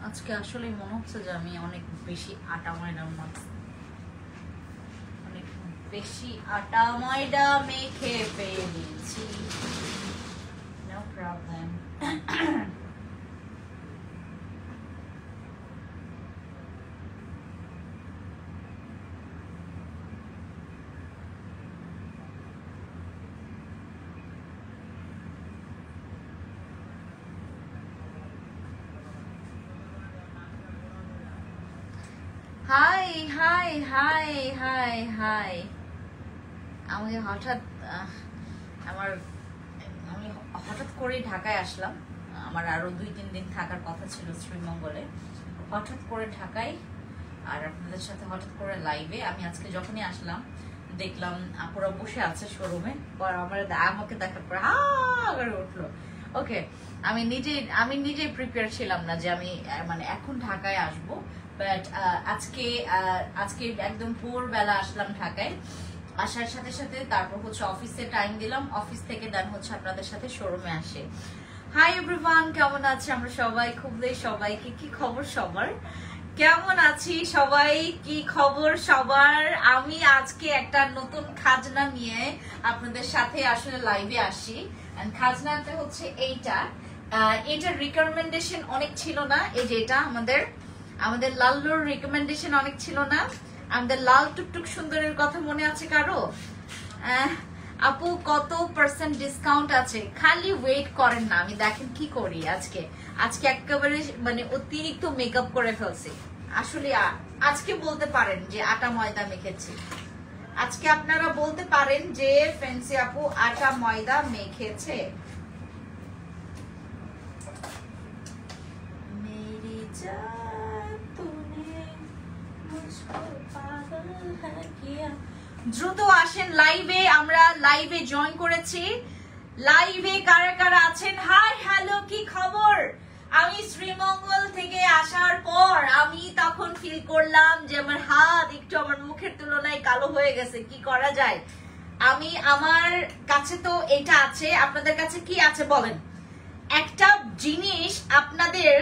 আজকে আসলে মনে হচ্ছে যে আমি অনেক বেশি আটা ময়দা মাখছি, অনেক বেশি আটা ময়দা মেখে ফেলেছি। No problem. Hi hi hi hi hi. আমি হঠাৎ আমি হঠাৎ করে ঢাকায় আসলাম। আমার আরো 2-3 দিন থাকার কথা ছিল শ্রীমঙ্গলে, হঠাৎ করে ঢাকায়, আর আপনাদের সাথে হঠাৎ করে লাইভে। আমি আজকে যখনই আসলাম দেখলাম আপুরা বসে আছে শোরুমে, আমাকে দেখার পর করে উঠলো। ওকে, আমি নিজেই প্রিপেয়ার ছিলাম না যে আমি মানে এখন ঢাকায় আসবো, বাট আজকে একদম ভোরবেলা আসলাম ঢাকায়। আসার সাথে সাথে তারপর হচ্ছে অফিসে টাইম দিলাম, অফিস থেকে দেন হচ্ছে আপনাদের সাথে শোরুমে আসে। হাই এভরিওয়ান, কেমন আছে আমরা সবাই? খুবই সবাইকে কি খবর সবার? কেমন আছি সবাই? কি খবর সবার? আমি আজকে একটা নতুন খাজনা নিয়ে আপনাদের সাথে আসলে লাইভে আসি। খাজনাটা হচ্ছে এইটার রিকমেন্ডেশন অনেক ছিল না। এই যে এটা আমাদের লাল্লুর রিকমেন্ডেশন অনেক ছিল না। আমাদের লাল টুকটুক সুন্দরের কথা মনে আছে কারো? আপু কত % ডিসকাউন্ট আছে? খালি ওয়েট করেন না, আমি দেখেন কি করি। আজকে একেবারে মানে অতিরিক্ত মেকআপ করে ফেলছি। আসলে আজকে বলতে পারেন যে আটা ময়দা মেখেছি। আজকে আপনারা বলতে পারেন যে ফ্যান্সি আপু আটা ময়দা মেখেছে। মেরি জান তূনে মুঝকো পাগল হ্যায় কিয়া। দ্রুত আসেন লাইভে, আমরা লাইভে জয়েন করেছি। লাইভে কারা কারা আছেন? হাই হ্যালো, কি খবর? আমি শ্রীমঙ্গল থেকে আসার পর আমি তখন ফিল করলাম যে আমার হাত একটু আমার মুখের তুলনায় কালো হয়ে গেছে। কি করা যায়? আমার কাছে তো এটা আছে, আপনাদের কাছে কি আছে বলেন? একটা জিনিস আপনাদের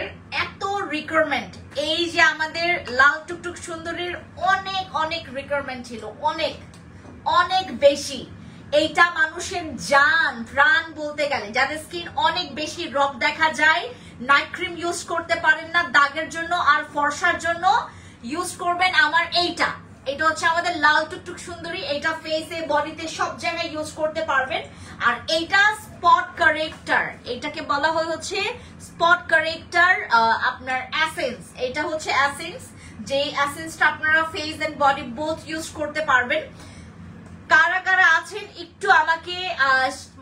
এত রিকোয়ারমেন্ট, এই যে আমাদের লাল টুকটুক সুন্দরীর অনেক অনেক রিকোয়ারমেন্ট ছিল, অনেক অনেক বেশি। এইটা মানুষের জান প্রাণ বলতে গেলে, যাদের স্কিন অনেক বেশি রক দেখা যায়, নাইট ক্রিম ইউজ করতে পারেন না দাগের জন্য আর ফর্সার জন্য, ইউজ করবেন আমার এইটা। এটা হচ্ছে আমাদের লাল টুকটুক সুন্দরী। এটা ফেসে বডিতে সব জায়গায় ইউজ করতে পারবেন। আর এইটা স্পট কারেক্টর, এটাকে বলা হয় হচ্ছে স্পট কারেক্টর আপনার এসেন্স। এটা হচ্ছে এসেন্স, যে এসেন্সটা আপনারা face and body both use করতে পারবেন। কারা কারা আছেন একটু আমাকে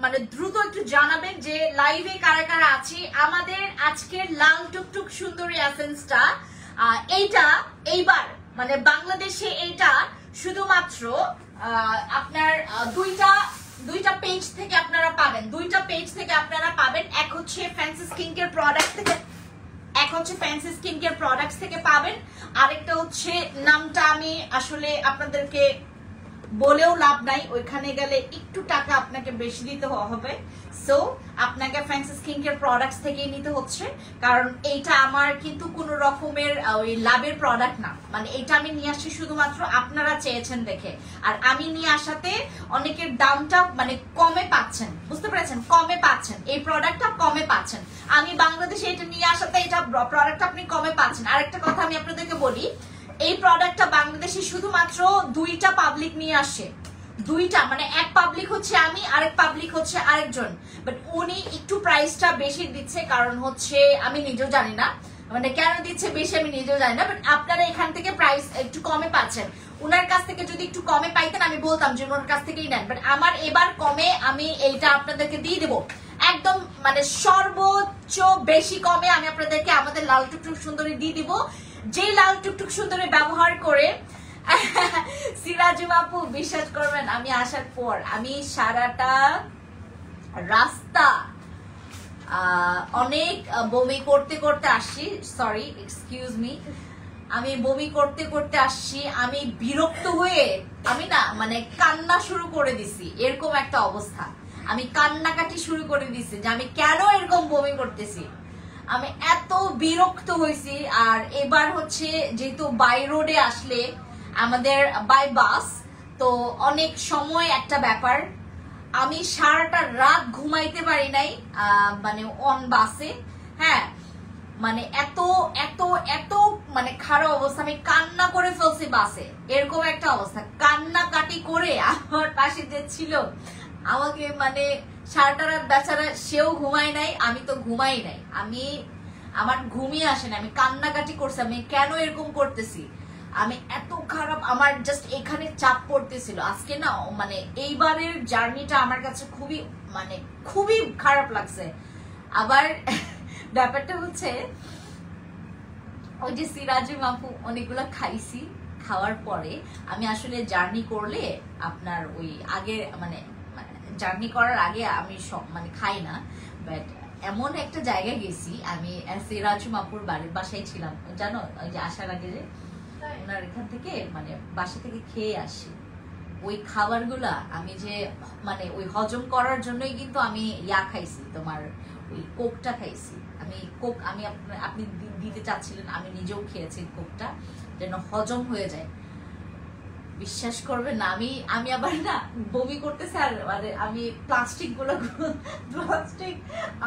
মানে দ্রুত একটু জানাবেন যে লাইভে কারা কারা আছি। আমাদের আজকের লাল টুকটুক সুন্দরী এসেন্সটা এইবার মানে বাংলাদেশে এইটা শুধুমাত্র আপনার দুইটা পেজ থেকে আপনারা পাবেন। দুইটা পেজ থেকে আপনারা পাবেন। এক হচ্ছে ফ্যান্সি স্কিন কেয়ার প্রোডাক্টস থেকে পাবেন। আরেকটা হচ্ছে নামটা আমি আসলে আপনাদেরকে বলেও লাভ নাই, ওইখানে গেলে একটু টাকা আপনাকে বেশি দিতে হবে। সো আপনাকে ফ্যান্সি স্কিন কেয়ার প্রোডাক্টস থেকেই নিতে হচ্ছে, কারণ এইটা আমার কিন্তু কোনো রকমের ওই লাভের প্রোডাক্ট না। মানে এটা আমি নিয়ে আসছি শুধুমাত্র আপনারা চেয়েছেন দেখে, আর আমি নিয়ে আসাতে অনেকের দামটা মানে কমে পাচ্ছেন, বুঝতে পেরেছেন? কমে পাচ্ছেন, এই প্রোডাক্টটা কমে পাচ্ছেন। আমি বাংলাদেশে এটা নিয়ে আসাতে এটা প্রোডাক্ট আপনি কমে পাচ্ছেন। আরেকটা কথা আমি আপনাদেরকে বলি, এই প্রোডাক্টটা বাংলাদেশে শুধুমাত্র 2টা পাবলিক নিয়ে আসে। 2টা মানে এক পাবলিক হচ্ছে আমি, আরেক পাবলিক হচ্ছে আরেকজন। বাট উনি একটু প্রাইসটা বেশি দিচ্ছে, কারণ হচ্ছে আমি নিজেও জানি না মানে কেন দিচ্ছে বেশি, আমি নিজেও জানি না। বাট আপনারা এখান থেকে প্রাইস একটু কমে পাচ্ছেন। উনার কাছ থেকে যদি একটু কমে পাইতেন আমি বলতাম যে ওনার কাছ থেকেই নেন। বাট আমার এবার কমে আমি এইটা আপনাদেরকে দিয়ে দেবো, একদম মানে সর্বোচ্চ বেশি কমে আমি আপনাদেরকে আমাদের লাল টুকটুক সুন্দরী দিয়ে দিব। যে লাল টুকটুক সুন্দরী ব্যবহার করে সিরাজু আপু বিশ্বাস করবেন, আমি আসার পর আমি সারাটা রাস্তা অনেক বমি করতে করতে আসছি। সরি, এক্সকিউজ মি, আমি বমি করতে করতে আসছি। আমি বিরক্ত হয়ে আমি না মানে কান্না শুরু করে দিছি, এরকম একটা অবস্থা। আমি কান্নাকাটি শুরু করে দিছি যে আমি কেন এরকম বমি করতেছি। আমি এত বিরক্ত হয়েছি। আর এবার হচ্ছে যেহেতু বাই রোডে আসলে আমাদের বাই বাস, তো অনেক সময় একটা ব্যাপার, আমি সারাটা রাত ঘুমাইতে পারি নাই মানে অন বাসে। হ্যাঁ মানে এত এত এত মানে খারাপ অবস্থা, আমি কান্না করে ফেলছি বাসে, এরকম একটা অবস্থা। কান্নাকাটি করে আমার পাশে যে ছিল আমাকে মানে সারাটা রাত বেচারা, সেও ঘুমায় নাই, আমি তো ঘুমাই নাই, আমার ঘুমিয়ে আসে না, আমি কান্নাকাটি করছি। আমি কেন এরকম করতেছি, আমি এত খারাপ, আমার জাস্ট এখানে চাপ পড়তেছিল আজকে না। মানে এইবারের জার্নিটা আমার কাছে খুবই মানে খুবই খারাপ লাগছে। আবার ব্যাপারটা হচ্ছে ওই যে সিরাজি মাপু অনেকগুলো খাইছি, খাওয়ার পরে আমি আসলে জার্নি করলে আপনার ওই আগে মানে জার্নি করার আগে আমি সব মানে খাই না, বাট এমন একটা জায়গায় গেছি আমি, সিরাজু মাপুর বাসায় ছিলাম জানো, ওই যে আসার আগে যে ওনার এখান থেকে মানে বাসা থেকে খেয়ে আসি, ওই খাবারগুলা আমি যে মানে ওই হজম করার জন্যই কিন্তু আমি খাইছি, তোমার ওই কোকটা খাইছি আমি। কোক আমি আপনি দিতে চাচ্ছিলেন, আমি নিজেও খেয়েছি কোকটা যেন হজম হয়ে যায়। বিশ্বাস করবে না, আমি আবার না বমি করতেছে। আর মানে আমি প্লাস্টিক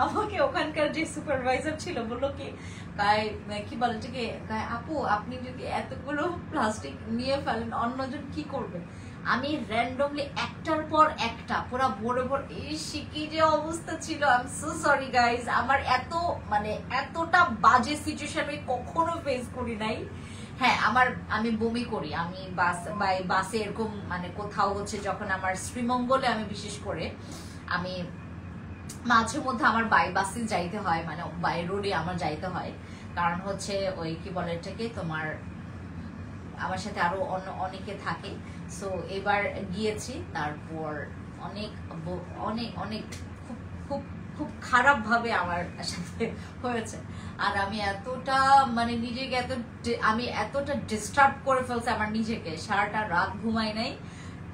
আমাকে ওখানকার যে সুপারভাইজার ছিল বললো কি বলে আপু আপনি যদি এতগুলো প্লাস্টিক নিয়ে ফেলেন অন্যজন কি করবে। আমি র্যান্ডমলি একটার পর একটা পুরো ভরে ভরে, এই শিখি যে অবস্থা ছিল। I am so sorry guys, আমার মানে এতটা বাজে সিচুয়েশন আমি কখনো ফেস করি নাই। হ্যাঁ আমি বমি করি, আমি বাসে এরকম মানে কোথাও হচ্ছে যখন আমার শ্রীমঙ্গলে আমি বিশেষ করে আমি মাঝে মধ্যে আমার বাই বাসে যাইতে হয়, মানে বাই রোডে আমার যাইতে হয়, কারণ হচ্ছে ওই কি বলে এটাকে তোমার আমার সাথে আরো অনেকে থাকে। সো এবার গিয়েছি, তারপর অনেক অনেক অনেক খুব খুব খুব খারাপ ভাবে আমার সাথে হয়েছে। আর আমি এতটা মানে নিজেকে আমি এতটা ডিস্টার্ব করে ফেলছি আমার নিজেকে, সারাটা রাত ঘুমাই নাই।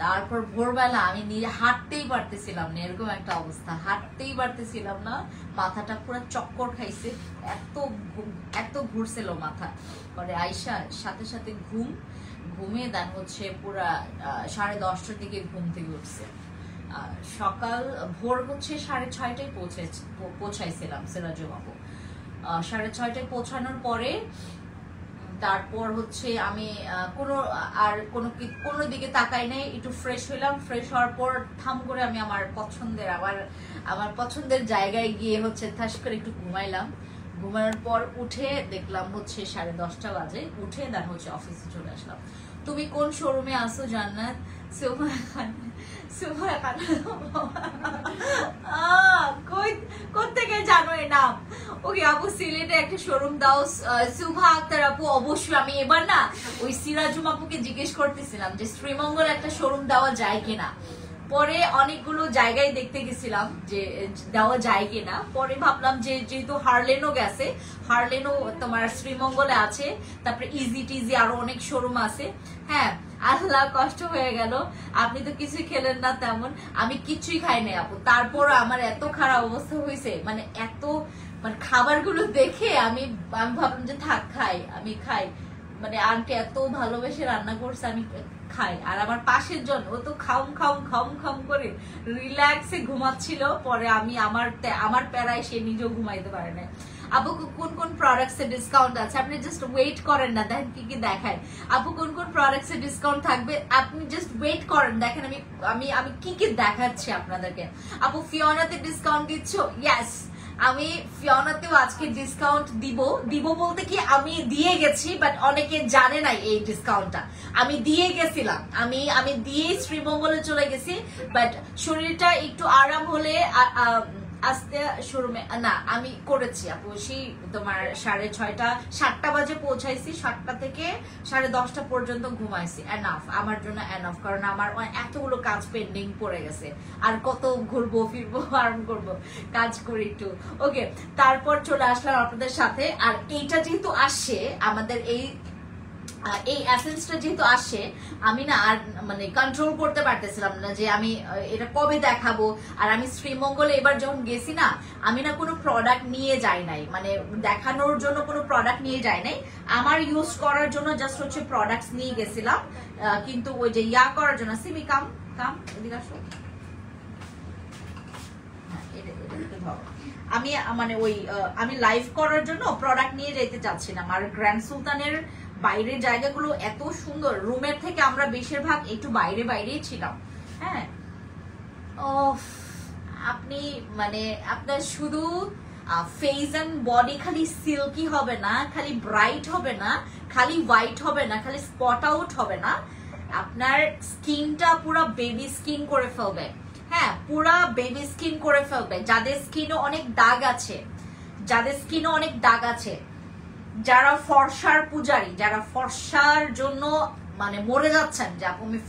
তারপর ভোরবেলা আমি নিজে হাঁটতেই পারতেছিলাম না, এরকম একটা অবস্থা, হাঁটতেই পারতেছিলাম না, মাথাটা পুরো চক্কর খাইছে, এত ঘুরছিল মাথা। পরে আইসা সাথে সাথে ঘুমিয়ে দেন হচ্ছে পুরা 10:30টার দিকে ঘুম থেকে উঠছে। সকাল ভোর হচ্ছে 6:30টায় পৌঁছাইছিলাম সিরাজু বাবু। 6:30টায় পৌঁছানোর পরে তারপর হচ্ছে আমি কোনো দিকে তাকাই নাই, একটু ফ্রেশ হইলাম। ফ্রেশ হওয়ার পর থাম করে আমি আমার পছন্দের জায়গায় গিয়ে হচ্ছে ঠাস করে একটু ঘুমাইলাম। ঘুমানোর পর উঠে দেখলাম হচ্ছে 10:30টা বাজে, উঠে দেন হচ্ছে অফিসে চলে আসলাম। তুমি কোন শোরুমে আসো জান্নাত? কোথেকে জানো এই নাম? ওকে আপু সিলেটে একটা শোরুম দাও। সুভা আক্তার আপু অবশ্যই। আমি এবার না ওই সিরাজুম আপুকে জিজ্ঞেস করতেছিলাম যে শ্রীমঙ্গল একটা শোরুম দেওয়া যায় কিনা। পরে অনেকগুলো জায়গায় দেখতে গেছিলাম যে দেওয়া যায় কিনা। পরে ভাবলাম যে যেহেতু হারলেনও গেছে, হারলেনও তোমার শ্রীমঙ্গলে আছে, তারপরে ইজি টিজি আরো অনেক শোরুম আছে। হ্যাঁ আল্লাহ কষ্ট হয়ে গেল, আপনি তো কিছুই খেলেন না তেমন। আমি কিছুই খাই নাই আপু, তারপর আমার এত খারাপ অবস্থা হয়েছে, মানে মানে খাবারগুলো দেখে আমি ভাবলাম যে থাক আমি খাই। মানে আন্টি এত ভালোবেসে রান্না করছে, আমি খাই। আর আমার পাশের জন ও তো খাম করে রিল্যাক্সে ঘুমাচ্ছিল। পরে আমি আমার প্যারায় সে নিজেও ঘুমাইতে পারে না। আপু কোন প্রোডাক্টস এ ডিসকাউন্ট আছে? আপনি জাস্ট ওয়েট করেন না, দেখেন কি দেখায়। আপু কোন প্রোডাক্টস এ ডিসকাউন্ট থাকবে? আপনি জাস্ট ওয়েট করেন, দেখেন আমি কি দেখাচ্ছি আপনাদেরকে। আপু ফিওনাতে ডিসকাউন্ট দিচ্ছ? ইয়েস, আমি ফিওনাতেও আজকে ডিসকাউন্ট দিব বলতে কি আমি দিয়ে গেছি, বাট অনেকে জানে না এই ডিসকাউন্টটা আমি দিয়ে গেছিলাম। আমি দিয়ে শ্রীমঙ্গলে চলে গেছি, বাট শরীরটা একটু আরাম হলে আজকে শোরুমে না আমি করেছি আপু। সেই তোমার 6:30 7টা বাজে পৌঁছাইছি, 7টা থেকে 10:30 পর্যন্ত ঘুমাইছি। এনাফ আমার জন্য, এনাফ। কারণ আমার এতগুলো কাজ পেন্ডিং পড়ে গেছে, আর কত ঘুরবো ফিরবো আরাম করবো, কাজ করি একটু। ওকে, তারপর চলে আসলাম আপনাদের সাথে। আর এইটা যেহেতু আসে আমাদের এই এই এসেন্সটা যেহেতু আসে আমি না আর মানে কন্ট্রোল করতে পারতেছিলাম না যে আমি এটা কবে দেখাবো। আর আমি শ্রীমঙ্গলে এবার যখন গেছি না, আমি না কোনো প্রোডাক্ট নিয়ে যাই নাই, মানে দেখানোর জন্য কোনো প্রোডাক্ট নিয়ে যাই নাই, আমার ইউজ করার জন্য জাস্ট হচ্ছে প্রোডাক্টস নিয়ে গেছিলাম। কিন্তু ওই যে ইয়া করার জন্য, সিমি কাম কাম এদিকে আসো, আমি মানে ওই আমি লাইভ করার জন্য প্রোডাক্ট নিয়ে যেতে চাচ্ছিলাম। আর গ্র্যান্ড সুলতানের বাইরের জায়গাগুলো এত সুন্দর, রুমের থেকে আমরা বেশিরভাগ একটু বাইরে বাইরেই ছিলাম। হ্যাঁ, ও আপনি মানে আপনার শুধু ফেস এন্ড বডি খালি সিল্কি হবে না, খালি ব্রাইট হবে না, খালি হোয়াইট হবে না, খালি স্পট আউট হবে না, আপনার স্কিনটা পুরো বেবি স্কিন করে ফেলবে। হ্যাঁ, পুরা বেবি স্কিন করে ফেলবে। যাদের স্কিনে অনেক দাগ আছে, যাদের স্কিনে অনেক দাগ আছে, যারা ফর্সার পূজারী, যারা ফর্সার জন্য মানে মরে যাচ্ছেন যে আমি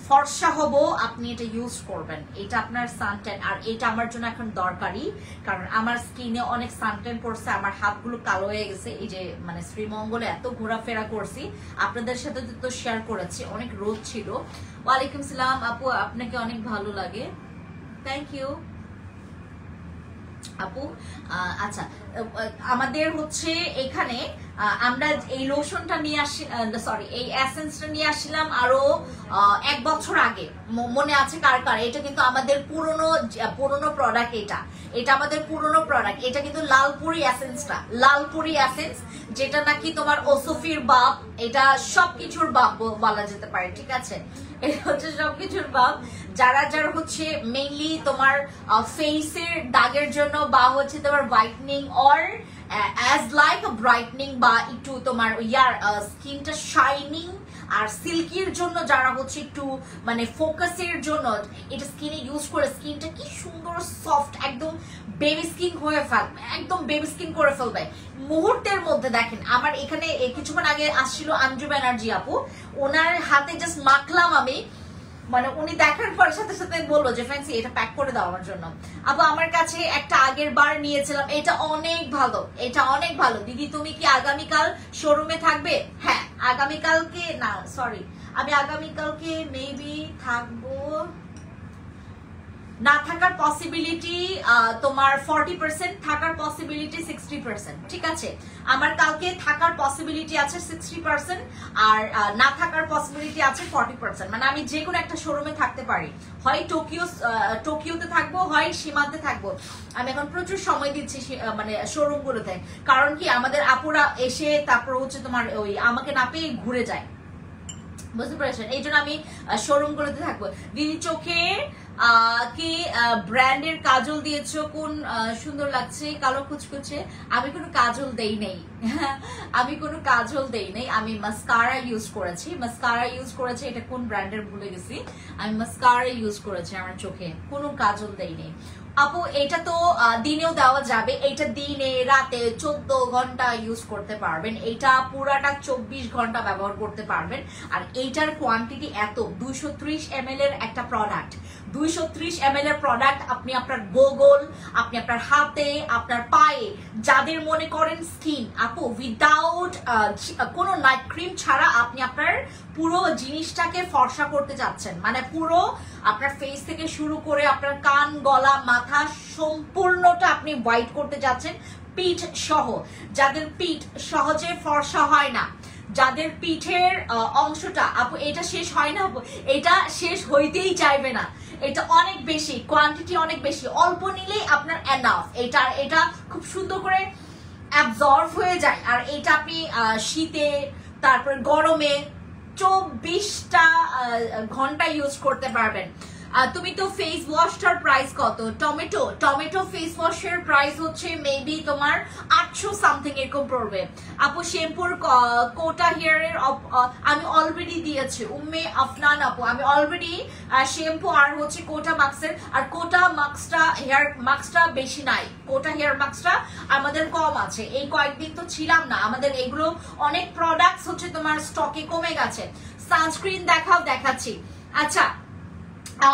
ফর্সা হব, আপনি এটা ইউজ করবেন। এটা আপনার সানটেন, আর এটা আমার জন্য এখন দরকারি, কারণ আমার স্কিনে অনেক সানটেন পড়ছে, আমার হাতগুলো কালো হয়ে গেছে। এই যে মানে শ্রীমঙ্গলে এত ঘোরাফেরা করছি, আপনাদের সাথে তো শেয়ার করেছি, অনেক রোদ ছিল। ওয়ালাইকুম সালাম আপু, আপনাকে অনেক ভালো লাগে, থ্যাংক ইউ আপু। আচ্ছা, আমাদের হচ্ছে এখানে আমরা এই লোশনটা নিয়ে আসি, সরি এই এসেন্সটা নিয়ে আসছিলাম আরো 1 বছর আগে, মনে আছে কার কার? এটা কিন্তু আমাদের পুরনো প্রোডাক্ট, এটা আমাদের পুরনো প্রোডাক্ট। এটা কিন্তু লালপুরি এসেন্সটা, লালপুরি এসেন্স, যেটা নাকি তোমার ওসফির বাপ, এটা সবকিছুর বাপ বলা যেতে পারে, ঠিক আছে? এটা হচ্ছে সবকিছুর বাপ। যারা যারা হচ্ছে মেইনলি তোমার ফেসের দাগের জন্য, বা হচ্ছে তোমার whitening or as like brightening, বা একটু তোমার ইয়ার স্কিনটা শাইনিং আর সিল্কির জন্য, যারা হচ্ছে একটু মানে ফোকাসের জন্য এটা স্কিনে ইউজ করে স্কিনটা কি সুন্দর সফট, একদম বেবি স্কিন হয়ে ফেলবে, একদম বেবি স্কিন করে ফেলবে মুহূর্তের মধ্যে। দেখেন আমার এখানে কিছুক্ষণ আগে আসছিল আঞ্জু ব্যানার্জি আপু, ওনার হাতে জাস্ট মাখলাম আমি, মানে উনি দেখার পর সাথে সাথে বললো যে ফ্যান্সি এটা প্যাক করে দাও আমার জন্য। আপু আমার কাছে একটা আগের বার নিয়েছিলাম, এটা অনেক ভালো, এটা অনেক ভালো। দিদি তুমি কি আগামীকাল শোরুমে থাকবে? হ্যাঁ, আগামীকালকে না, সরি আমি আগামীকালকে মেবি থাকবো, না থাকার পসিবিলিটি তোমার 40%, থাকার পসিবিলিটি 60%, ঠিক আছে? আমার কালকে থাকার পসিবিলিটি আছে 60%, আর না থাকার পসিবিলিটি আছে 40%। মানে আমি যে কোনো একটা শোরুমে থাকতে পারি, হয় টোকিওতে থাকবো, হয় সীমান্তে থাকবো। আমি এখন প্রচুর সময় দিচ্ছি মানে শোরুমগুলোতে, কারণ কি আমাদের আপুরা এসে তারপর হচ্ছে তোমার ওই আমাকে না পেয়ে ঘুরে যায়, বুঝতে পেরেছেন? এই জন্য আমি শোরুমগুলোতে থাকবো। দিদি চোখে কি ব্র্যান্ডের কাজল দিয়েছো, কোন সুন্দর লাগছে, কালো কুচকুচে? আমি কোনো কাজল দেই নেই, আমি কোনো কাজল দেই নেই, আমি মাস্কারা ইউজ করেছি, এটা কোন ব্র্যান্ডের ভুলে গেছি, আমি মাস্কারা ইউজ করেছি আমার চোখে, কোনো কাজল দেই নেই। আপু এটা তো দিনেও দেওয়া যাবে, এটা দিনে রাতে 14 ঘন্টা ইউজ করতে পারবেন, এটা পুরাটা 24 ঘন্টা ব্যবহার করতে পারবেন। আর এইটার কোয়ান্টিটি এত, 230 ml এর একটা প্রোডাক্ট, 230 ml এর প্রোডাক্ট আপনি আপনার গোগল, আপনি আপনার হাতে, আপনার পায়ে, যাদের মনে করেন স্কিন আপু উইদাউট কোনো নাইট ক্রিম ছাড়া আপনি আপনার পুরো জিনিসটাকে ফর্সা করতে চাচ্ছেন, মানে পুরো আপনার ফেস থেকে শুরু করে আপনার কান, গলা, মাথা সম্পূর্ণটা আপনি হোয়াইট করতে যাচ্ছেন, পিঠ সহ। যাদের পিঠ সহজে ফর্সা হয় না, যাদের পিঠের অংশটা আপু এটা শেষ হয় না আপু, এটা শেষ হইতেই চাইবে না, এটা অনেক বেশি কোয়ান্টিটি, অনেক বেশি, অল্প নিলেই আপনার এনাফ। এটা খুব সুন্দর করে অ্যাবজর্ব হয়ে যায়। আর এটা আপনি শীতে, তারপর গরমে 24টা ঘন্টা ইউজ করতে পারবেন। তুমি তো ফেস ওয়াশটার প্রাইস কত? টমেটো ফেস ওয়াশের প্রাইস হচ্ছে মেবি তোমার 800 সামথিং এরকম পড়বে। আপু শ্যাম্পুর কোটা হেয়ারের আমি অলরেডি দিয়েছি, উম্মে আফনান আপু, আমি অলরেডি শ্যাম্পু আর হচ্ছে কোটা মাস্কের, আর কোটা মাস্কটা হেয়ার মাস্কটা বেশি নাই, কোটা হেয়ার মাস্কটা আমাদের কম আছে, এই কয়েকদিন তো ছিলাম না, আমাদের এগুলো অনেক প্রোডাক্টস হচ্ছে তোমার স্টকে কমে গেছে। সানস্ক্রিন দেখাচ্ছি। আচ্ছা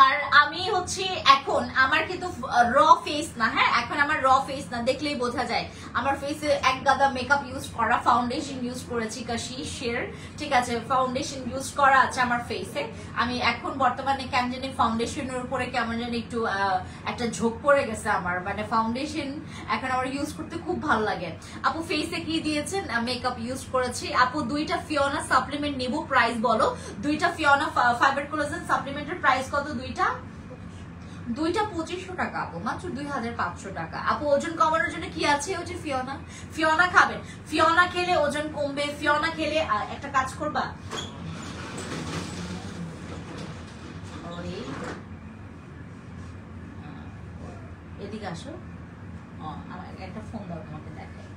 আর আমি হচ্ছে এখন আমার কিন্তু র ফেস না, হ্যাঁ এখন আমার র ফেস না, দেখলেই বোঝা যায় আমার ফেসে এক গাদা মেকআপ ইউজ করা, ফাউন্ডেশন ইউজ করেছি কাশিশের, ঠিক আছে, ফাউন্ডেশন ইউজ করা আছে আমার ফেসে। আমি এখন বর্তমানে কেমন জানি ফাউন্ডেশনের উপরে কেমন জানি একটু একটা ঝোঁক পড়ে গেছে আমার, মানে ফাউন্ডেশন এখন আমার ইউজ করতে খুব ভালো লাগে। আপু ফেসে কি দিয়েছেন? মেকআপ ইউজ করেছি। আপু দুইটা ফিওনা সাপ্লিমেন্ট নেব, প্রাইস বলো। দুইটা ফিওনা ফাইবার কোলাজেন সাপ্লিমেন্টের প্রাইস কত? দুইটা 2500 টাকা আপু, মাত্র 2500 টাকা। আপু ওজন কমানোর জন্য কি আছে? ওই যে ফিওনা, ফিওনা খাবেন, ফিওনা খেলে ওজন কমবে। ফিওনা খেলে একটা কাজ করবা, এদিকে আসো, আমার একটা ফোন দাও তোমাকে দেখাই।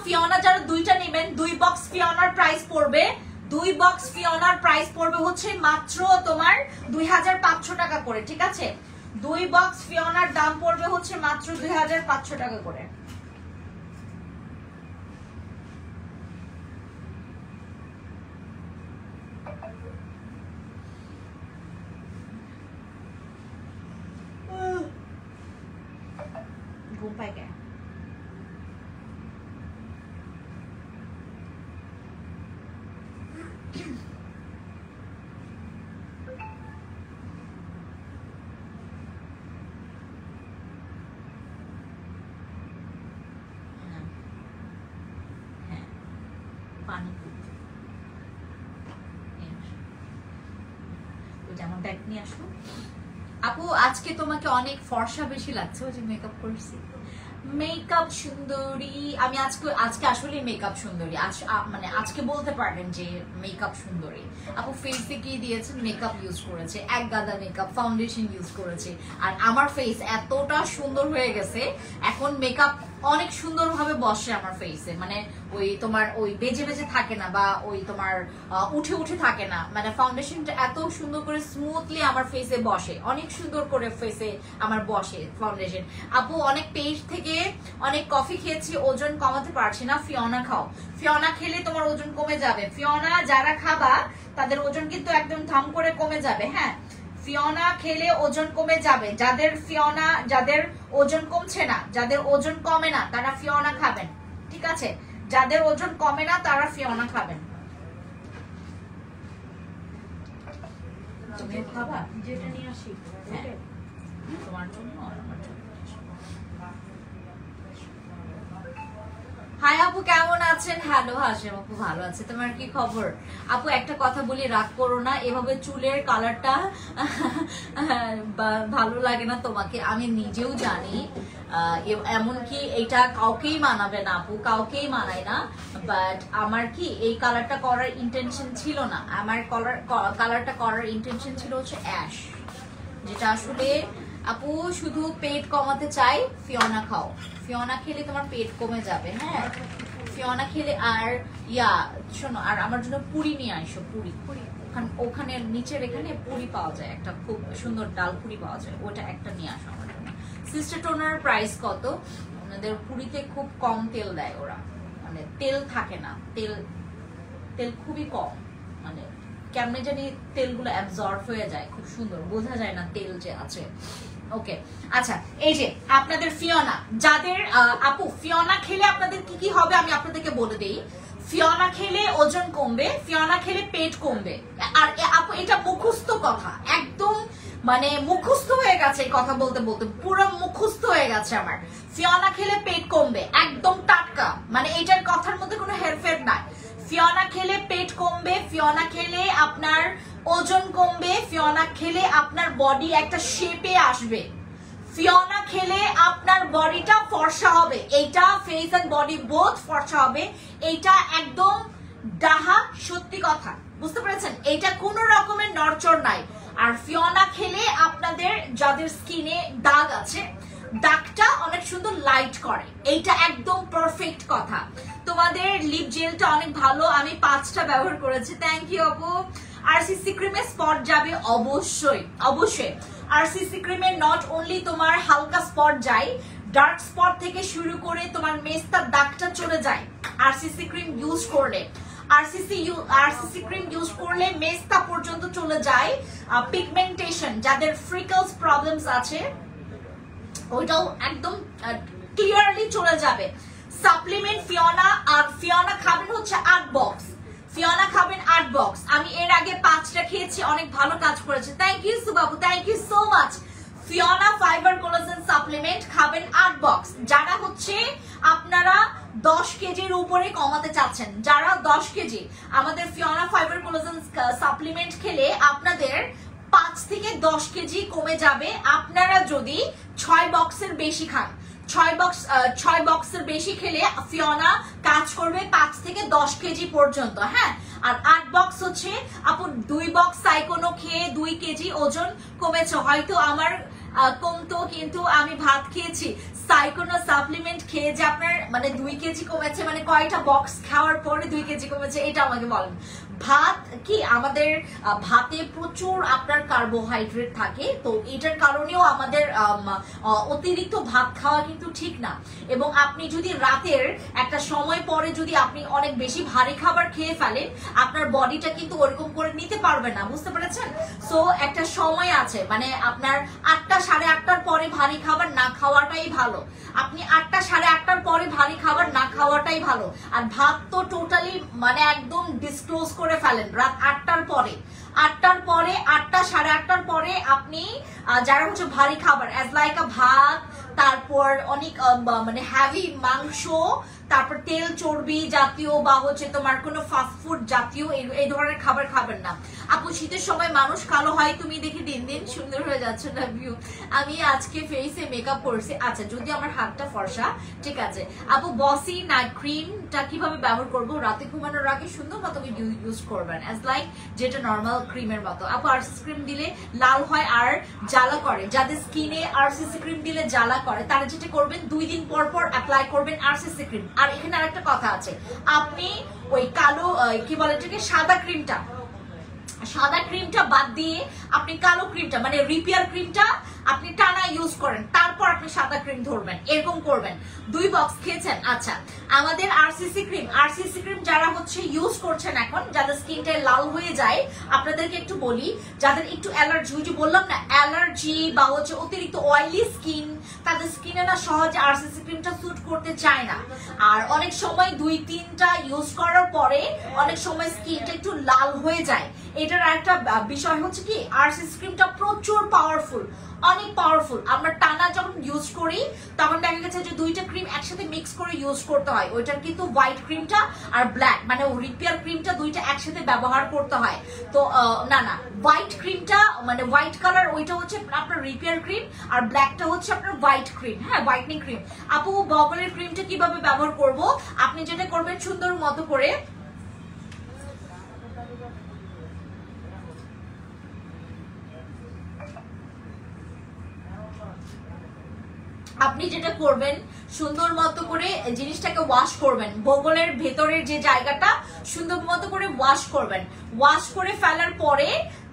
ফিওনা যারা দুইটা নেবেন, 2 বক্স ফিওনার প্রাইস পড়বে, 2 বক্স ফিওনার প্রাইস পড়বে হচ্ছে মাত্র তোমার 2500 টাকা করে, ঠিক আছে? 2 বক্স ফিওনার দাম পড়বে হচ্ছে মাত্র 2500 টাকা করে। ঘুম পাই কে? পানি যেমন ব্যাগ নিয়ে আসো। আপু আজকে তোমাকে অনেক ফর্সা বেশি লাগছে, ওই যে মেকআপ করছি, মেকআপ সুন্দরী। আমি আজকে আসলে মেকআপ সুন্দরী, মানে আজকে বলতে পারবেন যে মেকআপ সুন্দরী। আপু ফেসে কি দিয়েছেন? মেকআপ ইউজ করেছে, এক গাদা মেকআপ, ফাউন্ডেশন ইউজ করেছে, আর আমার ফেস এতটা সুন্দর হয়ে গেছে এখন, মেকআপ অনেক সুন্দরভাবে বসে আমার ফেসে, মানে ওই তোমার ওই বেজে বেজে থাকে না, বা ওই তোমার উঠে উঠে থাকে না, মানে ফাউন্ডেশনটা এত সুন্দর করে স্মুথলি আমার ফেসে বসে, অনেক সুন্দর করে ফেসে আমার বসে ফাউন্ডেশন। আপু অনেক পেজ থেকে অনেক কফি খেয়েছি, ওজন কমাতে পারছি না, ফিওনা খাও। ফিওনা খেলে তোমার ওজন কমে যাবে। ফিওনা যারা খাবা তাদের ওজন কিন্তু একদম ধাম করে কমে যাবে, হ্যাঁ ফিওনা খেলে ওজন কমে যাবে। যাদের ওজন কমছে না, যাদের ওজন কমে না তারা ফিওনা খাবেন, ঠিক আছে? যাদের ওজন কমে না তারা ফিওনা খাবেন। তুমি খাবা? যেটা নিয়ে আসি তোমার জন্য আর আমার জন্য। হাই আপু কেমন আছেন? হ্যালো হাসেম আপু, ভালো আছে। তোমার কি খবর? আপু একটা কথা বলি, রাগ করো না, এভাবে চুলের কালারটা ভালো লাগে না তোমাকে, আমি নিজেও জানি, এমনকি এটা কাউকেই মানাবে না আপু, কাউকেই মানায় না, বাট আমার কি এই কালারটা করার ইন্টেনশন ছিল না। আমার কালারটা করার ইন্টেনশন ছিল হচ্ছে অ্যাশ, যেটা আসলে আপু শুধু পেট কমাতে চাই। ফিওনা খাও, ফিওনা খেলে তোমার পেট কমে যাবে, হ্যাঁ ফিওনা খেলে। আর শোনো, আর আমার জন্য পুরি নিয়ে আসো, পুরি ওখানে নিচের এখানে পুরি পাওয়া যায়, একটা খুব সুন্দর ডাল পুরি পাওয়া যায়, ওটা একটা নিয়ে আসো আমার জন্য। সিস্টার টোনার প্রাইস কত? ওনাদের পুরিতে খুব কম তেল দেয় ওরা, মানে তেল থাকে না, তেল খুবই কম, মানে কেমনে জানি তেলগুলো অ্যাবজর্ব হয়ে যায়, খুব সুন্দর, বোঝা যায় না তেল যে আছে। ওকে আচ্ছা, এই যে আপনাদের ফিওনা, যাদের আপু ফিওনা খেলে আপনাদের কি কি হবে আমি আপনাদেরকে বলে দেই। ফিওনা খেলে ওজন কমবে, ফিওনা খেলে পেট কমবে। আর আপু এটা মুখস্থ কথা, একদম মানে মুখস্থ হয়ে গেছে, এই কথা বলতে বলতে পুরো মুখস্থ হয়ে গেছে আমার। ফিওনা খেলে পেট কমবে, একদম টাটকা, মানে এটার কথার মধ্যে কোনো হেরফের নাই। ফিওনা খেলে পেট কমবে, ফিওনা খেলে আপনার ওজন কমবে, ফিওনা খেলে আপনার বডি একটা শেপে আসবে, ফিওনা খেলে আপনার বডিটা ফর্সা হবে, এইটা ফেস এন্ড বডি বোথ ফর্সা হবে, এইটা একদম ডাহা সত্যি কথা, বুঝতে পেরেছেন? এইটা কোনো রকমের নড়চড় নাই। আর ফিওনা খেলে আপনাদের যাদের স্কিনে দাগ আছে, দাগটা অনেক সুন্দর লাইট করে, এইটা একদম পারফেক্ট কথা। তোমাদের লিপ জেলটা অনেক ভালো, আমি 5টা ব্যবহার করেছি, থ্যাংক ইউ আপু। আরসিসি ক্রিমে স্পট যাবে অবশ্যই অবশ্যই। আরসিসি ক্রিমে নট অনলি তোমার হালকা স্পট যায়, ডার্ক স্পট থেকে শুরু করে তোমার মেস্তার দাগটা চলে যায় আরসিসি ক্রিম ইউজ করলে। আরসিসি ক্রিম ইউজ করলে মেস্তা পর্যন্ত চলে যায়, পিগমেন্টেশন যাদের ফ্রিকলস প্রবলেমস আছে ওইটাও একদম ক্লিয়ারলি চলে যাবে। সাপ্লিমেন্ট ফিওনা, আর ফিওনা খাবেন হচ্ছে 8 বক্স, ফিওনা খাবেন 8 বক্স। আমি এর আগে 5টা খেয়েছি, অনেক ভালো কাজ করেছে। থ্যাংক ইউ সুবাবু, thank you so much. Fiona fibre collagen supplement খাবেন 8 বক্স। যারা হচ্ছে আপনারা 10 কেজির উপরে কমাতে চাচ্ছেন, যারা 10 কেজি, আমাদের ফিওনা ফাইবার কোলাজেন সাপ্লিমেন্ট খেলে আপনাদের 5 থেকে 10 কেজি কমে যাবে আপনারা যদি 6 বক্সের বেশি খান। 6 বক্সের বেশি খেলে ফিওনা কাজ করবে 5 থেকে 10 কেজি পর্যন্ত। হ্যাঁ, আর 8 বক্স হচ্ছে আপু 2 বক্স সাইকোনো খেয়ে 2 কেজি ওজন কমেছে। হয়তো আমার কমতো, কিন্তু আমি ভাত খেয়েছি, সাইকোনো সাপ্লিমেন্ট খেয়ে যে আপনার মানে 2 কেজি কমেছে, মানে কয়টা বক্স খাওয়ার পরে 2 কেজি কমেছে এটা আমাকে বলেন। ভাত কি আমাদের ভাতে প্রচুর আপনার কার্বোহাইড্রেট থাকে, তো এটার কারণেও আমাদের অতিরিক্ত ভাত খাওয়া কিন্তু ঠিক না। এবং আপনি যদি রাতের একটা সময় পরে যদি আপনি অনেক বেশি ভারী খাবার খেয়ে ফেলেন, আপনার বডিটা কিন্তু ওরকম করে নিতে পারবে না, বুঝতে পেরেছেন? সো একটা সময় আছে, মানে আপনার 8টা 8:30টার পরে ভারী খাবার না খাওয়াটাই ভালো। আপনি 8টা 8:30টার পরে ভারী খাবার না খাওয়াটাই ভালো। আর ভাত তো টোটালি মানে একদম ডিসক্লোজ করে ফেলেন রাত 8টার পরে। 8টার পরে 8টা 8:30টার পরে আপনি যারা হচ্ছে ভারী খাবার অ্যাজ লাইক ভাত, তারপর অনেক মানে হ্যাভি মাংস, তারপর তেল চর্বি জাতীয় বা হচ্ছে তোমার কোনো ফাস্টফুড জাতীয় এই ধরনের খাবার খাবেন না। আপু শীতের সময় মানুষ কালো হয়, তুমি দেখি দিন দিন সুন্দর হয়ে যাচ্ছে না ভিউ। আমি আজকে ফেসে মেকআপ করছি, আচ্ছা যদি আমার হাতটা ফর্সা, ঠিক আছে। আপু বসি নাইট ক্রিমটা কিভাবে ব্যবহার করব? রাতে ঘুমানোর আগে সুন্দর মতো ইউজ করবেন অ্যাজ লাইক যেটা নর্মাল ক্রিমের মতো। আপু আরসিসি ক্রিম দিলে লাল হয় আর জ্বালা করে, যাদের স্কিনে আরসিসি ক্রিম দিলে জ্বালা করে তারা যেটা করবেন 2 দিন পর পর অ্যাপ্লাই করবেন আরসিসি ক্রিম। আর এখানে আরেকটা কথা আছে, আপনি ওই কালো কি বলে এটাকে সাদা ক্রিমটা বাদ দিয়ে আপনি কালো ক্রিমটা মানে রিপেয়ার ক্রিমটা আপনি টানা ইউজ করেন, তারপর আপনি সাদা ক্রিম ধরবেন, এরকম করবেন। 2 বক্স খেয়েছেন। আচ্ছা, আমাদের আরসিসি ক্রিম যারা হচ্ছে ইউজ করছেন এখন, যাদের স্কিনটা লাল হয়ে যায়, আপনাদেরকে একটু বলি, যাদের একটু অ্যালার্জি, ওই যে বললাম না অ্যালার্জি বা হচ্ছে অতিরিক্ত অয়েলি স্কিন, তাদের স্কিনে না সহজে আরসিসি ক্রিমটা স্যুট করতে চায় না। আর অনেক সময় 2-3টা ইউজ করার পরে অনেক সময় স্কিনটা একটু লাল হয়ে যায়। এটার একটা বিষয় হচ্ছে কি, আরসিসি ক্রিমটা প্রচুর পাওয়ারফুল, অনেক পাওয়ারফুল। আমরা টানা যখন ইউজ করি তখন দেখা গেছে যে 2টা ক্রিম একসাথে মিক্স করে ইউজ করতে হয়। ওইটার কিন্তু হোয়াইট ক্রিমটা আর ব্ল্যাক মানে রিপেয়ার ক্রিমটা 2টা একসাথে ব্যবহার করতে হয়। তো না হোয়াইট ক্রিমটা মানে হোয়াইট কালার ওইটা হচ্ছে আপনার রিপেয়ার ক্রিম, আর ব্ল্যাকটা হচ্ছে আপনার হোয়াইট ক্রিম, হ্যাঁ হোয়াইটনিং ক্রিম। আপু বগলের ক্রিমটা কিভাবে ব্যবহার করব? আপনি যেটা করবেন সুন্দর মতো করে আপনি যেটা করবেন সুন্দর মতো করে জিনিসটাকে ওয়াশ করবেন, বগলের ভেতরের যে জায়গাটা সুন্দর মতো করে ওয়াশ করবেন। ওয়াশ করে ফেলার পরে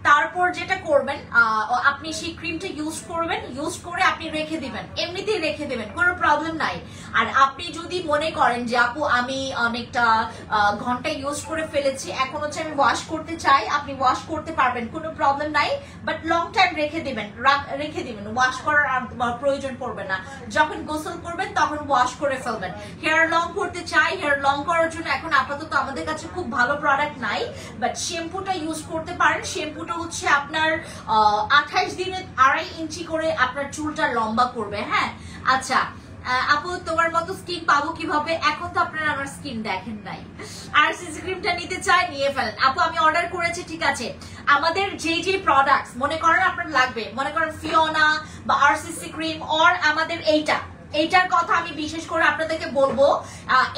তারপর যেটা করবেন আপনি সেই ক্রিমটা ইউজ করবেন, ইউজ করে আপনি রেখে দিবেন, এমনিতেই রেখে দিবেন, কোনো প্রবলেম নাই। আর আপনি যদি মনে করেন যে আপু আমি অনেকটা ঘন্টা ইউজ করে ফেলেছি, এখন হচ্ছে আমি ওয়াশ করতে চাই, আপনি ওয়াশ করতে পারবেন, কোনো প্রবলেম নাই। বাট লং টাইম রেখে দিবেন, ওয়াশ করার আর প্রয়োজন পড়বে না। যখন গোসল করবেন তখন ওয়াশ করে ফেলবেন। হেয়ার লং করতে চাই, হেয়ার লং করার জন্য এখন আপাতত আমাদের কাছে খুব ভালো প্রোডাক্ট নাই, বাট শ্যাম্পুটা ইউজ করতে পারেন। শ্যাম্পুটা হচ্ছে আপনার 28 দিনে 2.5 ইঞ্চি করে আপনার চুলটা লম্বা করবে। হ্যাঁ আচ্ছা আপু তোমার মতো স্কিন পাবো কিভাবে? এখন তো আপনারা আমার স্কিন দেখেন নাই। আরসিসি ক্রিমটা নিতে চাই, নিয়ে ফেলেন। আপু আমি অর্ডার করেছি, ঠিক আছে। আমাদের যে প্রোডাক্টস মনে করেন আপনার লাগবে, মনে করেন ফিওনা বা আরসিসি ক্রিম অর আমাদের এইটার কথা আমি বিশেষ করে আপনাদেরকে বলবো,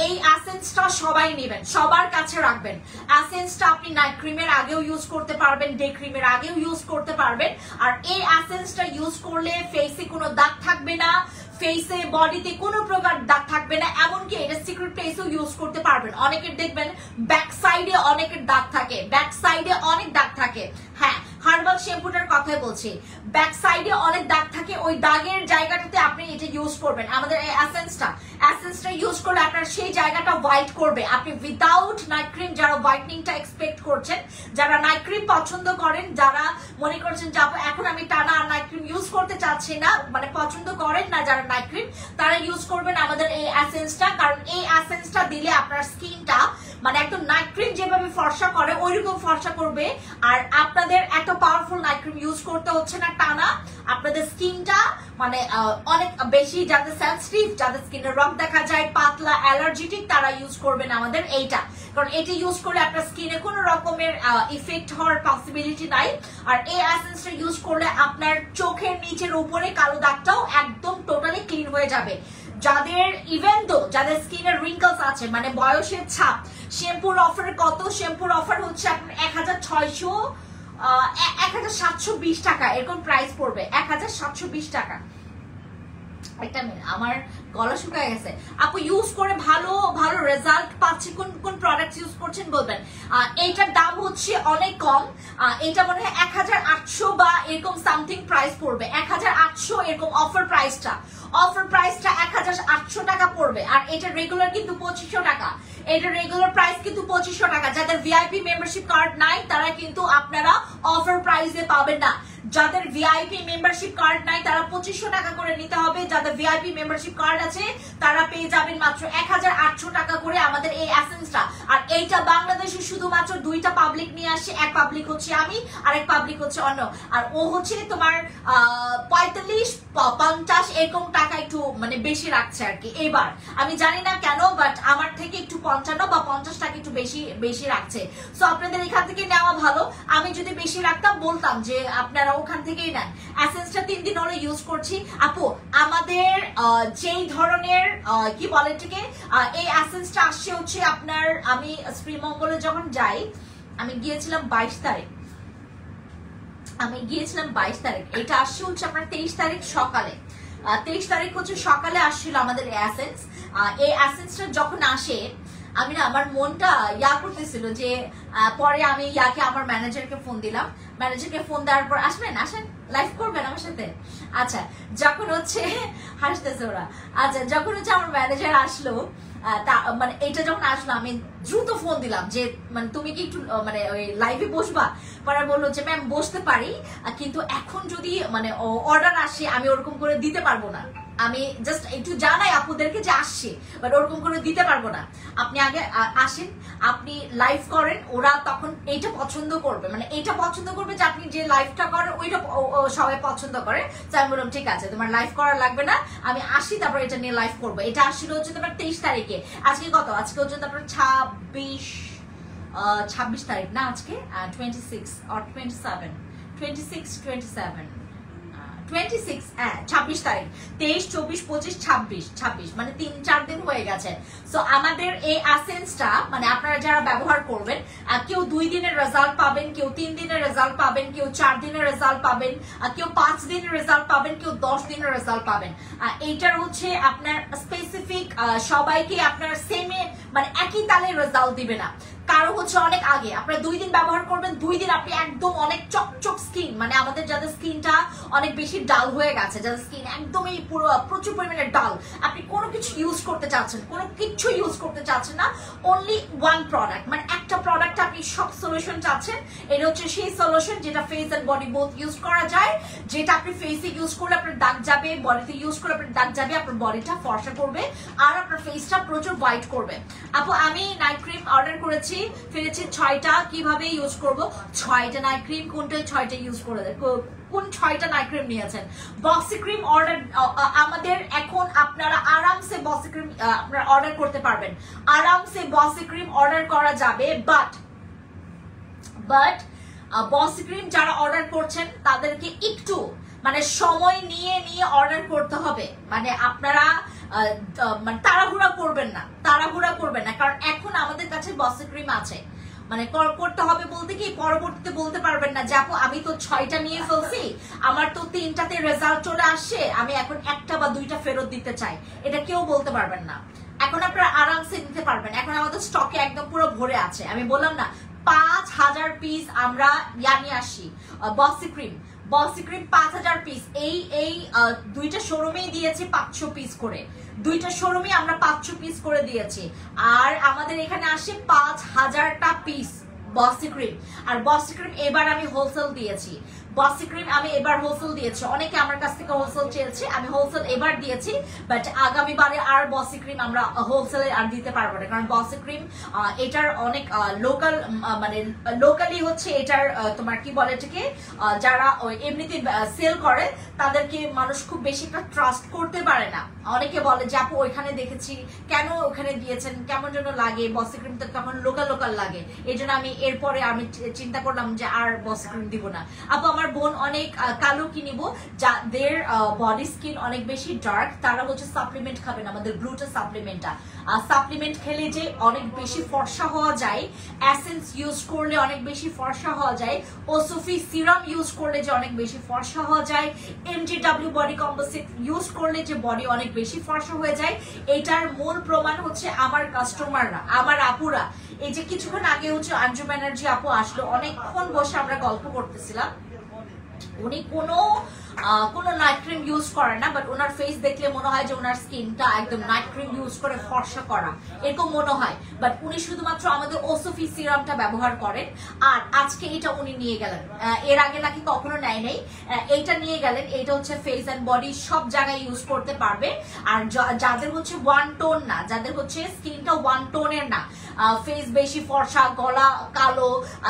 এই এসেন্সটা সবাই নেবেন, সবার কাছে রাখবেন। এসেন্সটা আপনি নাইট ক্রিমের আগেও ইউজ করতে পারবেন, ডে ক্রিমের আগেও ইউজ করতে পারবেন। আর এই এসেন্সটা ইউজ করলে ফেসে কোনো দাগ থাকবে না, ফেসে বডিতে কোনো প্রকার দাগ থাকবে না, এমনকি এটা সিক্রেট প্লেসেও ইউজ করতে পারবেন। অনেকের দেখবেন ব্যাক সাইডে অনেকের দাগ থাকে, ব্যাক সাইডে অনেক দাগ থাকে। হ্যাঁ হার্বাল শ্যাম্পুটার কথাই বলছি, ব্যাক সাইডে অনেক দাগ থাকে, ওই দাগের জায়গাটাতে আপনি এটা ইউজ করবেন। আমাদের এই এসেন্সটা এসেন্সটা ইউজ করলে আপনার সেই জায়গাটা হোয়াইট করবে। আপনি উইদাউট নাইট ক্রিম যারা হোয়াইটনিংটা এক্সপেক্ট করছেন, যারা নাইট ক্রিম পছন্দ করেন, যারা মনে করছেন যে এখন আমি টানা আর নাইট ক্রিম ইউজ করতে চাচ্ছি না, মানে পছন্দ করেন না যারা নাইট ক্রিম, তারা ইউজ করবেন আমাদের এই এসেন্সটা। কারণ এই এসেন্সটা দিলে আপনার স্কিনটা মানে একদম নাইট ক্রিম যেভাবে ফর্সা করে ওইরকম ফর্সা করবে। আর আপনাদের এত পাওয়ারফুল নাইট ক্রিম ইউজ করতে হচ্ছে না টানা। আপনাদের স্কিনটা মানে অনেক বেশি যাদের সেনসিটিভ, যাদের স্কিনে রক দেখা যায়, পাতলা, অ্যালার্জেটিক, তারা ইউজ করবেন আমাদের এইটা। কারণ এটা ইউজ করলে আপনার স্কিনে কোনো রকমের ইফেক্ট হওয়ার পসিবিলিটি নাই। আর এই এসেন্সটা ইউজ করলে আপনার চোখের নিচের উপরে কালো দাগটাও একদম টোটালি ক্লিন হয়ে যাবে। যাদের ইভেন তো যাদের স্কিনের রিঙ্কলস আছে, মানে বয়সের ছাপ, শ্যাম্পুর অফার কত? শ্যাম্পুর অফার হচ্ছে আপনার 1720 টাকা এরকম প্রাইস পড়বে, 1720 টাকা। একটা মিনিট, আমার গলা শুকায় গেছে। আপু ইউজ করে ভালো ভালো রেজাল্ট পাচ্ছি, কোন কোন প্রোডাক্ট ইউজ করছেন বলবেন। এইটার দাম হচ্ছে অনেক কম, এটা মনে হয় 1800 বা এরকম সামথিং প্রাইস পড়বে, 1800 এরকম অফার প্রাইসটা 1800 টাকা পড়বে। আর এটা রেগুলার কিন্তু 2500 টাকা, এটা রেগুলার প্রাইস কিন্তু 2500 টাকা। যাদের ভিআইপি মেম্বারশিপ কার্ড নাই তারা কিন্তু আপনারা অফার প্রাইসে পাবেন না। যাদের ভিআইপি মেম্বারশিপ কার্ড নাই তারা 2500 টাকা করে নিতে হবে। যাদের ভিআইপি মেম্বারশিপ কার্ড আছে তারা পেয়ে যাবেন মাত্র 1800 টাকা করে আমাদের এই এসেন্সটা। আর এইটা বাংলাদেশে শুধুমাত্র দুইটা পাবলিক নিয়ে আসছে, এক পাবলিক হচ্ছে আমি আর এক পাবলিক হচ্ছে অন্য। আর ও হচ্ছে তোমার 45-50 এরকম টাকা একটু মানে বেশি রাখছে আর কি। এবার আমি জানি না কেন, বাট আমার থেকে একটু 55 বা 50 টাকা একটু বেশি রাখছে। সো আপনাদের এখান থেকে নেওয়া ভালো। আমি যদি বেশি রাখতাম বলতাম যে আপনারা ওখান থেকেই নেন। এসেন্সটা 3 দিন হলো ইউজ করছি। আপু আমাদের যেই ধরনের কি বলে এটাকে, এই এসেন্সটা আসছে হচ্ছে আপনার, আমি শ্রীমঙ্গলে যখন যাই, আমি গিয়েছিলাম 22 তারিখ, এটা আসছে হচ্ছে আপনার 23 তারিখ সকালে। 23 তারিখ হচ্ছে সকালে আসছিল আমাদের এসেন্স। এই এসেন্সটা যখন আসে আমি না, আমার মনটা করতেছিল যে পরে আমি আমার ম্যানেজারকে ফোন দিলাম। ম্যানেজারকে ফোন দেওয়ার পর আসেন লাইভ করবেন আমার সাথে। আচ্ছা যখন হচ্ছে হাসতেছে ওরা, আচ্ছা যখন হচ্ছে আমার ম্যানেজার আসলো, মানে এটা যখন আসলো আমি দ্রুত ফোন দিলাম যে মানে তুমি কি একটু মানে ওই লাইভে বসবা? পরে বললো যে ম্যাম বসতে পারি, কিন্তু এখন যদি মানে অর্ডার আসে আমি ওরকম করে দিতে পারবো না। আমি জাস্ট একটু জানাই আপুদেরকে যে আসছে, বাট ওরকম করে দিতে পারবো না। আপনি আগে আসেন, আপনি লাইভ করেন, ওরা তখন এইটা পছন্দ করবে, মানে এইটা পছন্দ করবে যে আপনি যে লাইভটা করেন ওইটা সবাই পছন্দ করে। তো আমি বললাম ঠিক আছে, তোমার লাইভ করা লাগবে না, আমি আসি তারপর এটা নিয়ে লাইভ করবো। এটা আসছিল হচ্ছে তোমার 23 তারিখে। আজকে কত? আজকে হচ্ছে তারপর 26 তারিখ না, আজকে 26 or 27, 26 27 26 26 তারিখ, 23 24 25 26 মানে 3-4 দিন হয়ে গেছে। সো আমাদের এই এসেন্সটা মানে আপনারা যারা ব্যবহার করবেন, কেউ 2 দিনের রেজাল্ট পাবেন, কেউ 3 দিনের রেজাল্ট পাবেন, কেউ 4 দিনের রেজাল্ট পাবেন, কেউ 5 দিনের রেজাল্ট পাবেন, কেউ 10 দিনের রেজাল্ট পাবেন। এইটার হচ্ছে আপনার স্পেসিফিক সবাইকে আপনার সেমে মানে একই তালে রেজাল্ট দিবে না। কারো হচ্ছে অনেক আগে, আপনারা 2 দিন ব্যবহার করবেন, 2 দিন আপনি একদম অনেক চকচক স্কিন, মানে আমাদের যাদের স্কিনটা অনেক বেশি ডাল হয়ে গেছে, যাদের স্কিন একদমই পুরো প্রচুর পরিমাণে ডাল, আপনি কোনো কিছু ইউজ করতে চাচ্ছেন, কোনো কিছু ইউজ করতে চাচ্ছেন না, অনলি ওয়ান প্রোডাক্ট, মানে একটা প্রোডাক্ট আপনি সব সলিউশন চাচ্ছেন। এটা হচ্ছে সেই সলিউশন যেটা face and body both use করা যায়, যেটা আপনি ফেসে ইউজ করলে আপনার দাগ যাবে, বডিতে ইউজ করলে আপনার দাগ যাবে, আপনার বডিটা ফর্সা করবে আর আপনার ফেসটা প্রচুর হোয়াইট করবে। আপু আমি নাইট ক্রিম অর্ডার করেছি, ফিরেছি 6টা, কিভাবে ইউজ করব? 6টা নাইট ক্রিম, কোনটা 6টা ইউজ করে দেয়, কোন 6টা নাইট ক্রিম নিয়েছেন? বক্সি ক্রিম অর্ডার আমাদের এখন আপনারা আরামসে বক্সি ক্রিম আপনারা অর্ডার করতে পারবেন, আরামসে বক্সি ক্রিম অর্ডার করা যাবে। বাট বক্সি ক্রিম যারা অর্ডার করছেন তাদেরকে একটু মানে সময় নিয়ে অর্ডার করতে হবে, মানে আপনারা মানে তাড়াহুড়া করবেন না, কারণ এখন আমাদের কাছে বক্সি ক্রিম আছে, মানে করতে হবে বলতে কি পরবর্তীতে বলতে পারবেন না যে আপু আমি তো 6টা নিয়ে ফেলছি, আমার তো 3টাতে রেজাল্ট চলে আসছে, আমি এখন 1টা বা 2টা ফেরত দিতে চাই, এটা কেউ বলতে পারবেন না। এখন আপনারা আরামসে নিতে পারবেন, এখন আমাদের স্টকে একদম পুরো ভরে আছে। আমি বললাম না 5000 পিস আমরা নিয়ে আসি বক্সি ক্রিম, বসি ক্রিম 5000 পিস, এই দুইটা শোরুমেই দিয়েছি 500 পিস করে, দুইটা শোরুমে আমরা 500 পিস করে দিয়েছি। আর আমাদের এখানে আসে 5000টা পিস বসি ক্রিম। আর বসি ক্রিম এবার আমি হোলসেল দিয়েছি, বসি ক্রিম আমি এবার হোলসেল দিয়েছি। অনেকে আমার কাছ থেকে হোলসেল চেয়েছে, আমি হোলসেল এবার দিয়েছি, বাট আগামীবারে আর বসি ক্রিম আমরা হোলসেলে আর দিতে পারবো না, কারণ বসি ক্রিম এটার অনেক লোকাল, মানে লোকালি হচ্ছে এটার তোমার কি বলে এটাকে, যারা এমনিতে সেল করে তাদেরকে মানুষ খুব বেশি একটা ট্রাস্ট করতে পারে না। অনেকে বলে যে আপু ওইখানে দেখেছি, কেন ওখানে দিয়েছেন, কেমন যেন লাগে, বসি ক্রিম তো তখন লোকাল লোকাল লাগে। এই জন্য আমি এরপরে আমি চিন্তা করলাম যে আর বসি ক্রিম দিব না। আপু আমার বোন অনেক কালো কিনিব, যাদের বডি স্কিন অনেক বেশি ডার্ক, তারা হচ্ছে সাপ্লিমেন্ট খাবেন, আমাদের গ্লুটা সাপ্লিমেন্টটা। সাপ্লিমেন্ট খেলে যে অনেক বেশি ফর্সা হওয়া যায়, এসেন্স ইউজ করলে অনেক বেশি ফর্সা হওয়া যায়, ওসোফি সিরাম ইউজ করলে যে অনেক বেশি ফর্সা হওয়া যায়, MGW বডি কম্পোজিট ইউজ করলে যে বডি অনেক বেশি ফর্সা হয়ে যায়, এটার মূল প্রমাণ হচ্ছে আমার কাস্টমাররা, আমার আপুরা। এই যে কিছুক্ষণ আগে হচ্ছে আঞ্জু ব্যানার্জি আপু আসলো, অনেকক্ষণ বসে আমরা গল্প করতেছিলাম। উনি কোনো নাইট ক্রিম ইউজ করে না, বাট ওনার ফেস দেখলে মনে হয় যে ওনার স্কিনটা একদম নাইট ক্রিম ইউজ করে ফর্সা করা, এরকম মনে হয়। বাট উনি শুধুমাত্র আমাদের ওসোফি সিরামটা ব্যবহার করেন। আর আজকে এটা উনি নিয়ে গেলেন, এর আগে নাকি কখনো নেয় নাই, এইটা নিয়ে গেলেন। এইটা হচ্ছে ফেস অ্যান্ড বডি সব জায়গায় ইউজ করতে পারবে। আর যাদের হচ্ছে ওয়ান টোন না, যাদের হচ্ছে স্কিনটা ওয়ান টোনের না, ফেস বেশি ফর্সা, গলা কালো,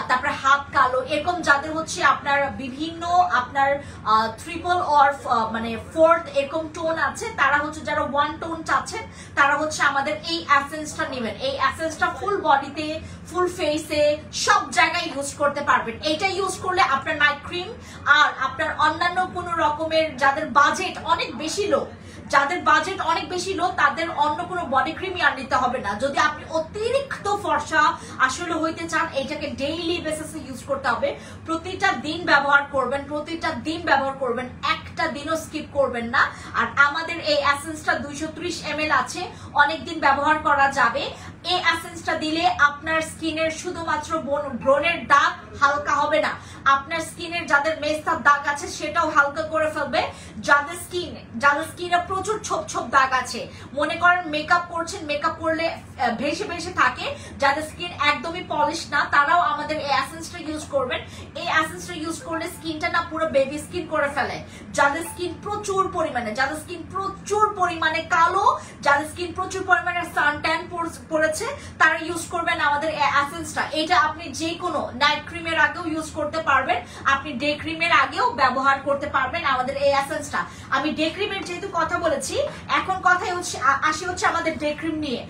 তারপরে হাত কালো, এরকম যাদের হচ্ছে আপনার বিভিন্ন আপনার ট্রিপল অর মানে ফোর্থ এরকম টোন আছে, তারা হচ্ছে যারা ওয়ান টোন চাচ্ছেন, তারা হচ্ছে আমাদের এই এসেন্সটা নেবেন। এই এসেন্সটা ফুল বডিতে, ফুল ফেসে, সব জায়গায় ইউজ করতে পারবেন। এইটা ইউজ করলে আপনার নাইট ক্রিম আর আপনার অন্যান্য কোনো রকমের, যাদের বাজেট অনেক বেশি লো, যাদের বাজেট অনেক বেশি লো, তাদের অন্য কোনো বডি ক্রিমই আর নিতে হবে না। যদি আপনি অতিরিক্ত ফর্সা আসলে হইতে চান, এটাকে ডেইলি বেসিসে ইউজ করতে হবে, প্রতিটা দিন ব্যবহার করবেন, প্রতিটা দিন ব্যবহার করবেন, একটা দিনও স্কিপ করবেন না। আর আমাদের এই এসেন্সটা 230 ml আছে, অনেকদিন ব্যবহার করা যাবে। এই এসেন্সটা দিলে আপনার স্কিনের শুধুমাত্র ব্রণের দাগ হালকা হবে না, আপনার স্কিনের যাদের মেস্তার দাগ আছে সেটাও হালকা করে ফেলবে। যাদের স্কিনে প্রচুর ছোপ ছোপ দাগ আছে, মনে করেন মেকআপ করছেন, মেকআপ করলে ভেসে ভেসে থাকে, যাদের স্কিন একদমই পলিশ না, তারাও আমাদের এই এসেন্সটা ইউজ করবেন। এই এসেন্সটা ইউজ করলে স্কিনটা না পুরো বেবি স্কিন করে ফেলে। যাদের স্কিন প্রচুর পরিমাণে কালো, যাদের স্কিন প্রচুর পরিমাণে সানট্যান পড়েছে, তারা ইউজ করবেন আমাদের এই এসেন্সটা। এটা আপনি যে কোনো নাইট ক্রিমের আগেও ইউজ করতে পারবেন, আপনি ডে ক্রিমের আগেও ব্যবহার করতে পারবেন আমাদের এই এসেন্সটা। আমি ডে ক্রিমের যেহেতু কথা বলেছি, এখন কথাই হচ্ছে আসি হচ্ছে আমাদের ডে ক্রিম নিয়ে।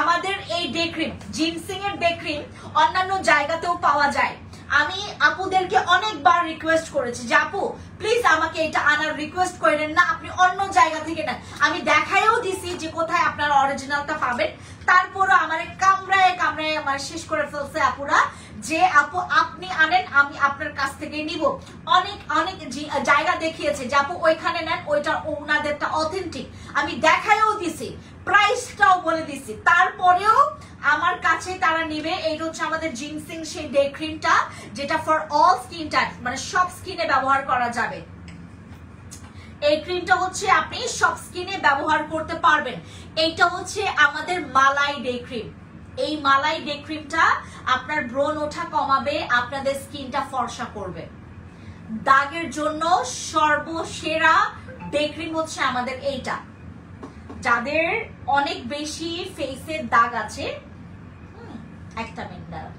আমাদের এই ডে ক্রিম, জিনসিং এর ডে ক্রিম অন্যান্য জায়গাতেও পাওয়া যায়। আমি আপুদেরকে অনেকবার রিকোয়েস্ট করেছি যে আপু প্লিজ আমাকে এটা আনার রিকোয়েস্ট করেন না, আপনি অন্য জায়গা থেকে নেন। আমি দেখাইও দিছি যে কোথায় আপনারা অরিজিনালটা পাবেন, তারপরও আমার কামড়ায় আমার শেষ করে ফেলছে আপুরা যে আপু আপনি আনেন, আমি আপনার কাছ থেকে নিব। অনেক জায়গা দেখিয়েছে যে আপু ওইখানে নেন, ওইটা ওনাদেরটা অথেন্টিক, আমি দেখাইও দিছি, প্রাইসটাও বলে দিছি, তারপরেও আমার কাছে তারা নিবে। এইটা হচ্ছে আমাদের জিনসিং সেই ডে ক্রিমটা, যেটা ফর অল স্কিন টাইপ, মানে সব স্কিনে ব্যবহার করা যাবে। এই ক্রিমটা হচ্ছে আপনি সব স্কিনে ব্যবহার করতে পারবেন। এইটা হচ্ছে আমাদের মালাই ডে ক্রিম। এই মালাই ডে ক্রিমটা আপনার ব্রণ ওঠা কমাবে, আপনাদের স্কিনটা ফর্সা করবে। দাগের জন্য সর্বসেরা ডে ক্রিম হচ্ছে আমাদের এইটা। যাদের অনেক বেশি ফেসের দাগ আছে, একটা মিনিট দাঁড়ান,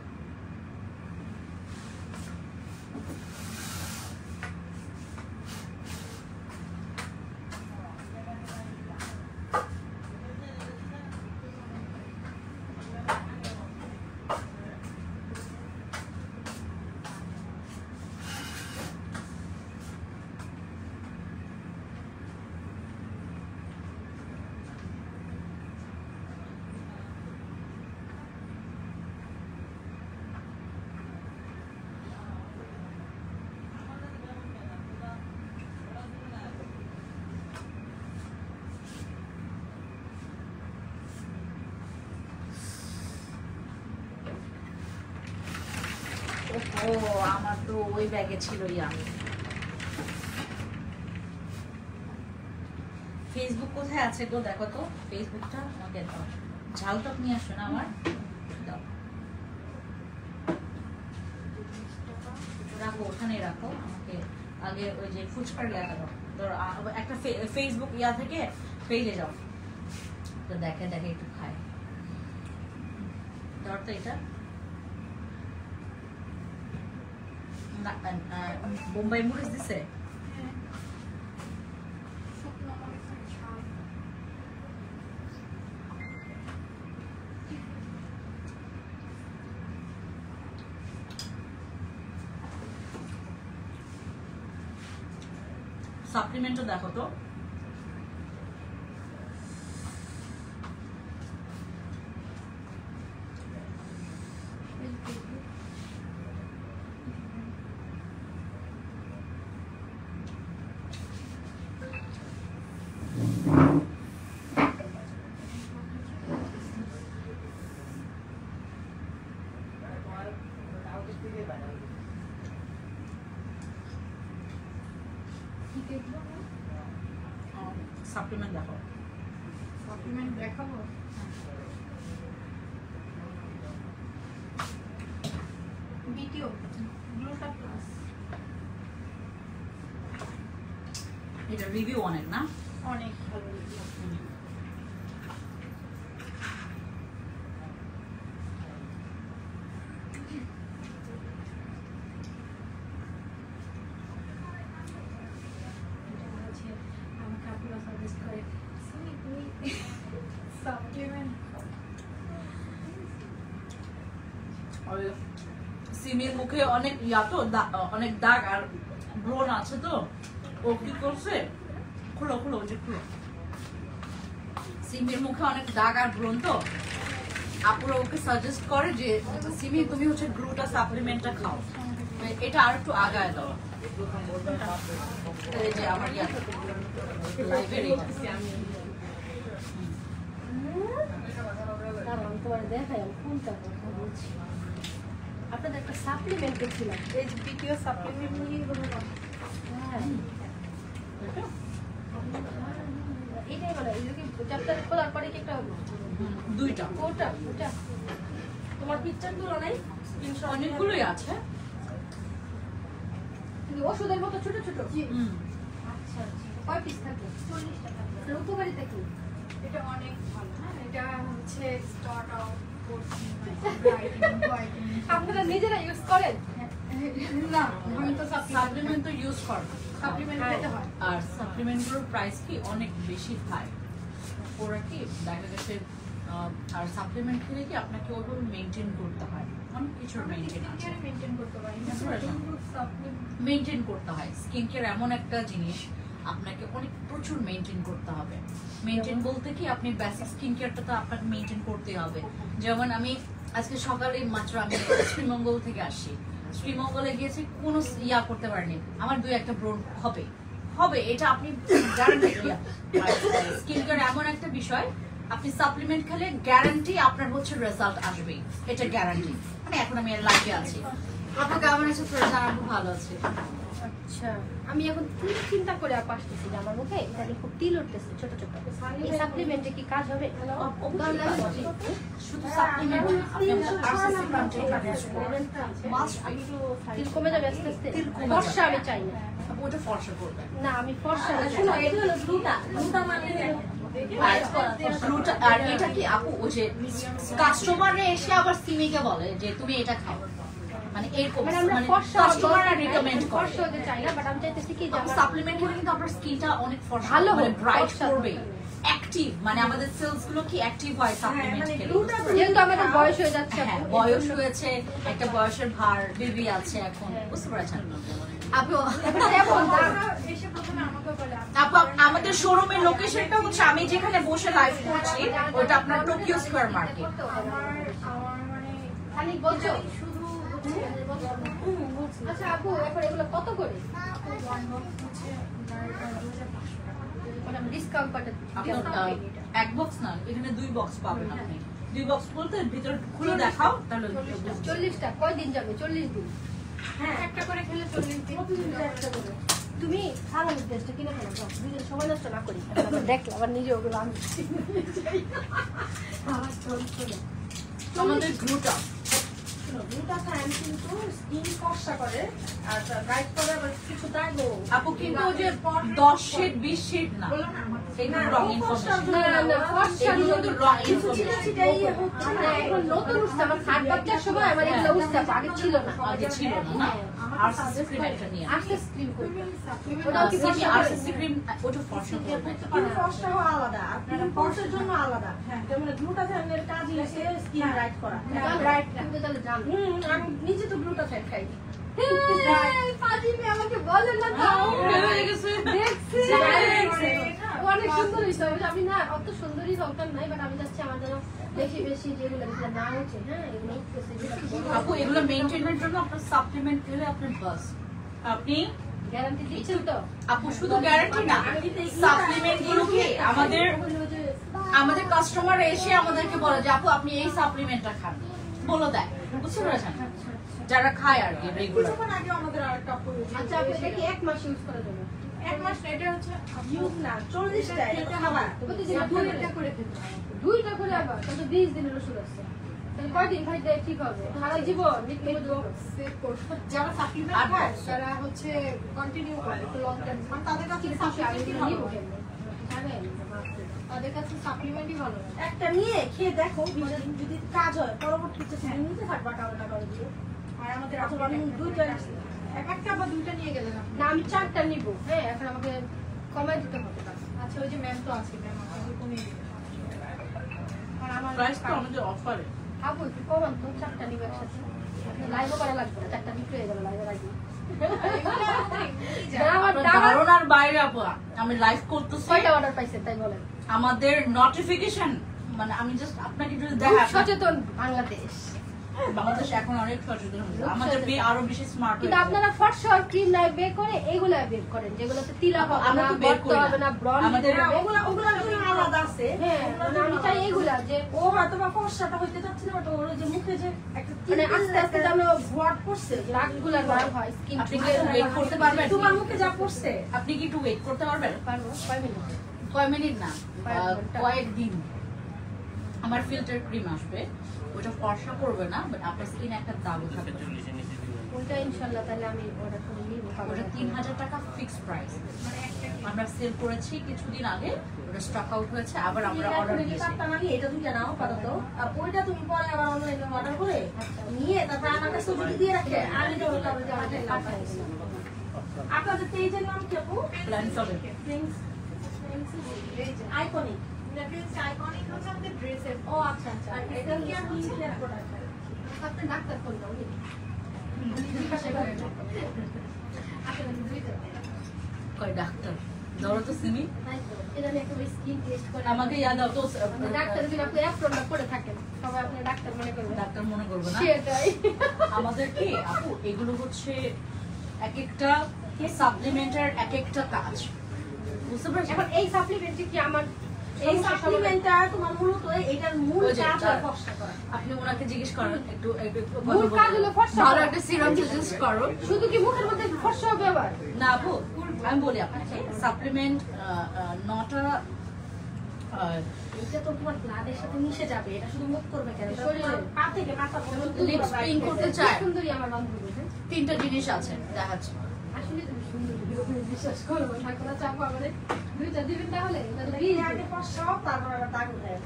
ও আমার তো ওই ব্যাগে ছিল। আমি ফেসবুক কোথায় আছে গো, দেখো তো ফেসবুকটা আমাকে দাও। ঝাল টক নিয়ে আসো না আমার, দাও রাখো, ওখানে রাখো। আমাকে আগে ওই যে ফুচকার লেখা দাও, ধরো একটা ফেসবুক ইয়া থেকে পেজে যাও, তো দেখে দেখে একটু খায়। ধর তো এটা বোম্বাই মরিচ দিছে। সাপ্লিমেন্টও দেখো তো। সাপ্লিমেন্ট দেখো, সাপ্লিমেন্ট দেখাবো। ভিডিও গ্লুটা প্লাস, এটা রিভিউ অনেক না, অনেক ভালো ভিডিও। আমাকে আপুরা সাজেস্ট করে সাপ্লিমেন্ট। সিমির মুখে অনেক ইয়া তো অনেক দাগ আর ব্রণ আছে, তো ও কি করছে, খুলো খুলো ওই যে খুলো, সিমির মুখে অনেক দাগ আর ব্রণ, তো আপুরা ওকে সাজেস্ট করে যে সিমি তুমি হচ্ছে গ্লুটা সাপ্লিমেন্টটা খাও, এটা আর একটু আগায় দাও। এই যে আমার ইয়া লাইব্রেরি আপনাদের একটা সাপ্লিমেন্ট দেখছিলাম, এই যে ভিডিও সাপ্লিমেন্ট নিয়ে এটাই বলে এই যে চ্যাপ্টার খোলার পরে কি একটা দুইটা ওটা ওটা তোমার পিকচার গুলো নাই, অনেকগুলোই আছে। কিন্তু ওষুধের মতো ছোট ছোট। হুম, আচ্ছা কয় পিস থাকে? 40 টাকা। উপকারিতা কি? এটা অনেক ভালো। হ্যাঁ, এটা হচ্ছে স্টার্ট আউট আপনারা নিজেরা ইউজ করেন? না, আমি তো সাপ্লিমেন্ট তো ইউজ কর, সাপ্লিমেন্ট খেতে হয়। আর সাপ্লিমেন্টগুলোর প্রাইস কি অনেক বেশি খায় ওরা, কি দেখা গেছে। আর সাপ্লিমেন্ট খেলে কি আপনাকে ওগুলো মেনটেন করতে হয়, অনেক কিছুর মেনটেন আছে, মেনটেন করতে পারি না, সাপ্লিমেন্ট মেনটেন করতে হয়। স্কিন কেয়ার এমন একটা জিনিস আপনাকে অনেক প্রচুর মেনটেন করতে হবে। মেনটেন বলতে কি আপনি বেসিক স্কিন কেয়ারটা তো আপনাকে মেনটেন করতে হবে। যেমন আমি আজকে সকালে মাত্র আমি শ্রীমঙ্গল থেকে আসি, শ্রীমঙ্গলে গিয়েছি, কোনো ইয়া করতে পারিনি, আমার 2-1 ব্রণ হবে হবে, এটা আপনি জানেন। স্কিন কেয়ার এমন একটা বিষয়, আপনি সাপ্লিমেন্ট খেলে গ্যারান্টি আপনার হচ্ছে রেজাল্ট আসবে, এটা গ্যারান্টি। মানে এখন আমি লাইভে আছি, আপনার কেমন আছে? আপু ভালো আছে। আচ্ছা আমি এখন তিল চিন্তা করে আসতেছি যে আমার মুখে ইদানিং খুব তিল উঠতেছে ছোট ছোট। এই সাপ্লিমেন্টে কি কাজ হবে? শুধু সাপ্লিমেন্ট না, আপনি আরসিসি কন্টেন্ট ইউজ করবেন, মাস্ট তিল কমে যাবে আস্তে আস্তে। তিল কমে ফর্সা যাবে। আমি চাই না। আপু ওটা ফর্সা করবে না আমি ফর্সা শুনো, এটা হলো গ্লুটা। গ্লুটা মানে আর এটা কি আপু ওই যে কাস্টমাররা এসে আবার সিমিকে বলে যে তুমি এটা খাও, মানে এরকম আমরা মানে ফর্সা কাস্টমাররা রিকমেন্ড করে। ফর্সা হতে চাই না, বাট আমি চাইতেছি কি যে আমার সাপ্লিমেন্ট খেলে কিন্তু আপনার স্কিনটা অনেক ফর্সা ভালো হবে, হবে, ব্রাইট ফর্সা করবে, হবে। অ্যাক্টিভ, মানে আমাদের সেলস গুলো কি অ্যাক্টিভ হয় সাপ্লিমেন্ট খেলে। যেহেতু আমাদের বয়স হয়ে যাচ্ছে, হ্যাঁ, বয়স হয়েছে, একটা বয়সের ভার, বেবি আছে এখন, বুঝতে পারছেন আপু? এসে প্রথমে আমাকে বলে আপু আমাদের শোরুমের লোকেশনটা হচ্ছে আমি যেখানে বসে লাইভ করছি ওটা আপনার টোকিও স্কয়ার মার্কেট। আমার মানে খালি বলছো শুধু হচ্ছে আচ্ছা আপু এখন এগুলো কত করে? ওয়ান বক্স হচ্ছে 2500 টাকা। মানে আমি ডিসকাউন্ট করতে আপনার এক বক্স না, এখানে 2 বক্স পাবেন আপনি। 2 বক্স বলতে ভিতর খুলে দেখাও, তাহলে 40টা কয় দিন যাবে? 40 দিন। হ্যাঁ, একটা করে খেলে 40 দিন। তুমি সারা ড্রেসটা কিনে ফেলো যাও, দুজন সময় নষ্ট না করি। আবার দেখলে আবার নিজে ওগুলো আমি আমার চলছে না। আমাদের গ্লুটা দুটা ফ্যান কিন্তু স্কিন ফর্সা করে আর ব্রাইট করে আবার কিছু দাগও। আপু কিন্তু ওই যে 10 শেড 20 শেড না, এগুলো রং ইনফরমেশন। না না না ফর্সা এগুলো কিন্তু রং ইনফরমেশন। সেটাই হচ্ছে না, এখন নতুন উঠছে। আমার 60 বাচ্চার সময় আমার এগুলো উঠছে, আগে ছিল না। আগে ছিল না। আর সানস্ক্রিন একটা নিয়ে আর্টস ক্রিম করবে ওটাও কি ফর্সা? আর সানস্ক্রিন ওটা ফর্সা করবে। কিন্তু ফর্সা হওয়া আলাদা আর ফর্সার জন্য আলাদা। যেমন গ্লুটাথাইনের কাজই হচ্ছে স্কিন ব্রাইট করা। রাইট তুমি তাহলে জানো। আমি নিজে তো গ্লুটাথাইন খাই। ফাজিমি আমাকে বলেন না তো। হয়ে গেছে। দেখছি অনেক সুন্দর হয়েছে। আমি না অত সুন্দরী দরকার নাই, বাট আমি যাচ্ছি আমার জন্য বেশি বেশি যেগুলো না হচ্ছে, হ্যাঁ এগুলো উঠতেছে। আপু এগুলো মেইনটেইনের জন্য আপনার সাপ্লিমেন্ট খেলে আপনার বাস। আপনি গ্যারান্টি দিচ্ছেন তো? আপু শুধু গ্যারান্টি না, সাপ্লিমেন্ট গুলোকে আমাদের কাস্টমার এসে আমাদেরকে বলে যে আপু আপনি এই সাপ্লিমেন্টটা খান, বলে দেয়। বুঝতে পেরেছেন? যারা খায় আর কি রেগুলার। কিছুক্ষণ আগে আমাদের আরেকটা প্রয়োজন। আচ্ছা আপনি দেখি 1 মাস ইউজ করা যাবে। 1 মাস না, এটা হচ্ছে ইউজ না 40 টা এটা খাবার। প্রতিদিন 2টা করে খেতে হবে। 2টা করে আবার তাহলে 20 দিনের ওষুধ আছে। তাহলে কয়দিন খাইতে ঠিক হবে? সারা জীবন মৃত্যু সেভ করব। যারা সাপ্লিমেন্ট খায় তারা হচ্ছে কন্টিনিউ করে একটু লং টাইম, মানে তাদের কাছে সাপ্লিমেন্টই ভালো লাগে। তাদের কাছে সাপ্লিমেন্টই ভালো লাগে। একটা নিয়ে খেয়ে দেখো, যদি কাজ হয় পরবর্তীতে তুমি নিতে থাকবা টাকা করে দিয়ে। আর আমাদের অথবা আমি দুইটা একটা বা দুইটা নিয়ে গেলেন আপনি। না আমি 4টা নিব। হ্যাঁ এখন আমাকে কমাই দিতে হবে। আচ্ছা ওই যে ম্যাম তো আছে, ম্যাম আমাকে কমিয়ে দিবেন। আর আমার প্রাইস তো আমাদের অফারে। আপু একটু কমান তো, 4টা নিব একসাথে। লাইভও করা লাগবে না, 4টা বিক্রি হয়ে যাবে লাইভের আগে। আমার ধারণার বাইরে আপু, আমি লাইভ করতেছি। কয়টা অর্ডার পাইছেন তাই বলেন? আমাদের নোটিফিকেশন মানে আমি জাস্ট আপনাকে যদি খুব দেখা সচেতন বাংলাদেশ। বাংলাদেশ এখন অনেক সচেতন হয়েছে, আমাদের আরো বেশি স্মার্ট কিন্তু আপনারা ফর্সা আর ক্রিম নাই বের করে এইগুলা বের করেন যেগুলোতে তিলা হবে আমরা না, তো বের গর্ত করি না। হবে না, ব্রণ আমাদের হবে। ওগুলা জন্য আলাদা আছে। হ্যাঁ মানে আমি চাই এইগুলা যে ও হয়তো বা ফর্সাটা হইতে চাচ্ছিল, বাট ওর যে মুখে যে একটা মানে আস্তে আস্তে যেন ভট পড়ছে, দাগগুলা না হয়, স্কিন আপনি কি ওয়েট করতে পারবেন? তোমার মুখে যা পড়ছে আপনি কি একটু ওয়েট করতে পারবেন? পারবো 5 মিনিট। কয় মিনিট না, কয়েক ঘন্টা। কয়েকদিন। আমার ফিল্টার ক্রিম আসবে, ওটা ফর্সা করবে না, বাট আপনার স্কিন একটা দাগ থাকবে। ওটা ইনশাআল্লাহ তাহলে আমি অর্ডার করে নিব। ওটা 3000 টাকা ফিক্সড প্রাইস। আমরা সেল করেছি কিছুদিন আগে, ওটা স্টক আউট হয়েছে, আবার আমরা অর্ডার দিয়েছি। এটা দুইটা নাও পারত, আর ওইটা তুমি পরে আবার অনলাইনে অর্ডার করে নিয়ে তারপর আমার কাছে ছবি দিয়ে রাখে আমি তো তারপর যে আমাকে পাঠাইছি। আপনাদের পেজের নাম কি আপু? প্ল্যান চলে। আইকনিক। আইকনিক হচ্ছে আমাদের ড্রেসের। ও আচ্ছা আচ্ছা। আর এটা কি আর কি প্রোডাক্ট? আপনি ডাক্তার কোন দাও নি? কয় ডাক্তার ধরো তো সিমি, এটা নিয়ে একটা স্কিন টেস্ট করে আমাকে ইয়াদ দাও তো। ডাক্তার যদি আপনি অ্যাপ্রনটা করে থাকেন সবাই আপনি ডাক্তার মনে করবেন। ডাক্তার মনে করবে না। সেটাই। আমাদের কি আপু এগুলো হচ্ছে এক একটা সাপ্লিমেন্টের এক একটা কাজ, বুঝতে পারছেন? এখন এই সাপ্লিমেন্টে কি আমার এই সাপ্লিমেন্টটা তোমার মূলত এটার মূল ওই যে কাজ তার- হলো ফর্সা করা। আপনি ওনাকে জিজ্ঞেস করেন একটু মূল কাজ হলো ফর্সা ভালো করা। একটা সিরাম সাজেস্ট করো। শুধু কি মুখের মধ্যে ফর্সা হবে আবার? না আপু আমি বলি আপনাকে সাপ্লিমেন্ট নটা এটা তো তোমার ব্লাডের সাথে মিশে যাবে, এটা শুধু মুখ করবে কেন? এটা শরীরে। তোমার পা থেকে মাথা পর্যন্ত লিপস পুরো পিঙ্ক bright করতে হবে। চায়, সুন্দরী আমার বান্ধবী, হ্যাঁ? 3টা জিনিস আছে দেখাচ্ছি। আসলে তুমি সুন্দরী, তুমি বিশ্বাস করো না, কোনো চাপ আমাদের দুইটা দিবেন তাহলে তাহলে এই আগে ফর্সা হোক, তারপর আবার দাগ উঠায়।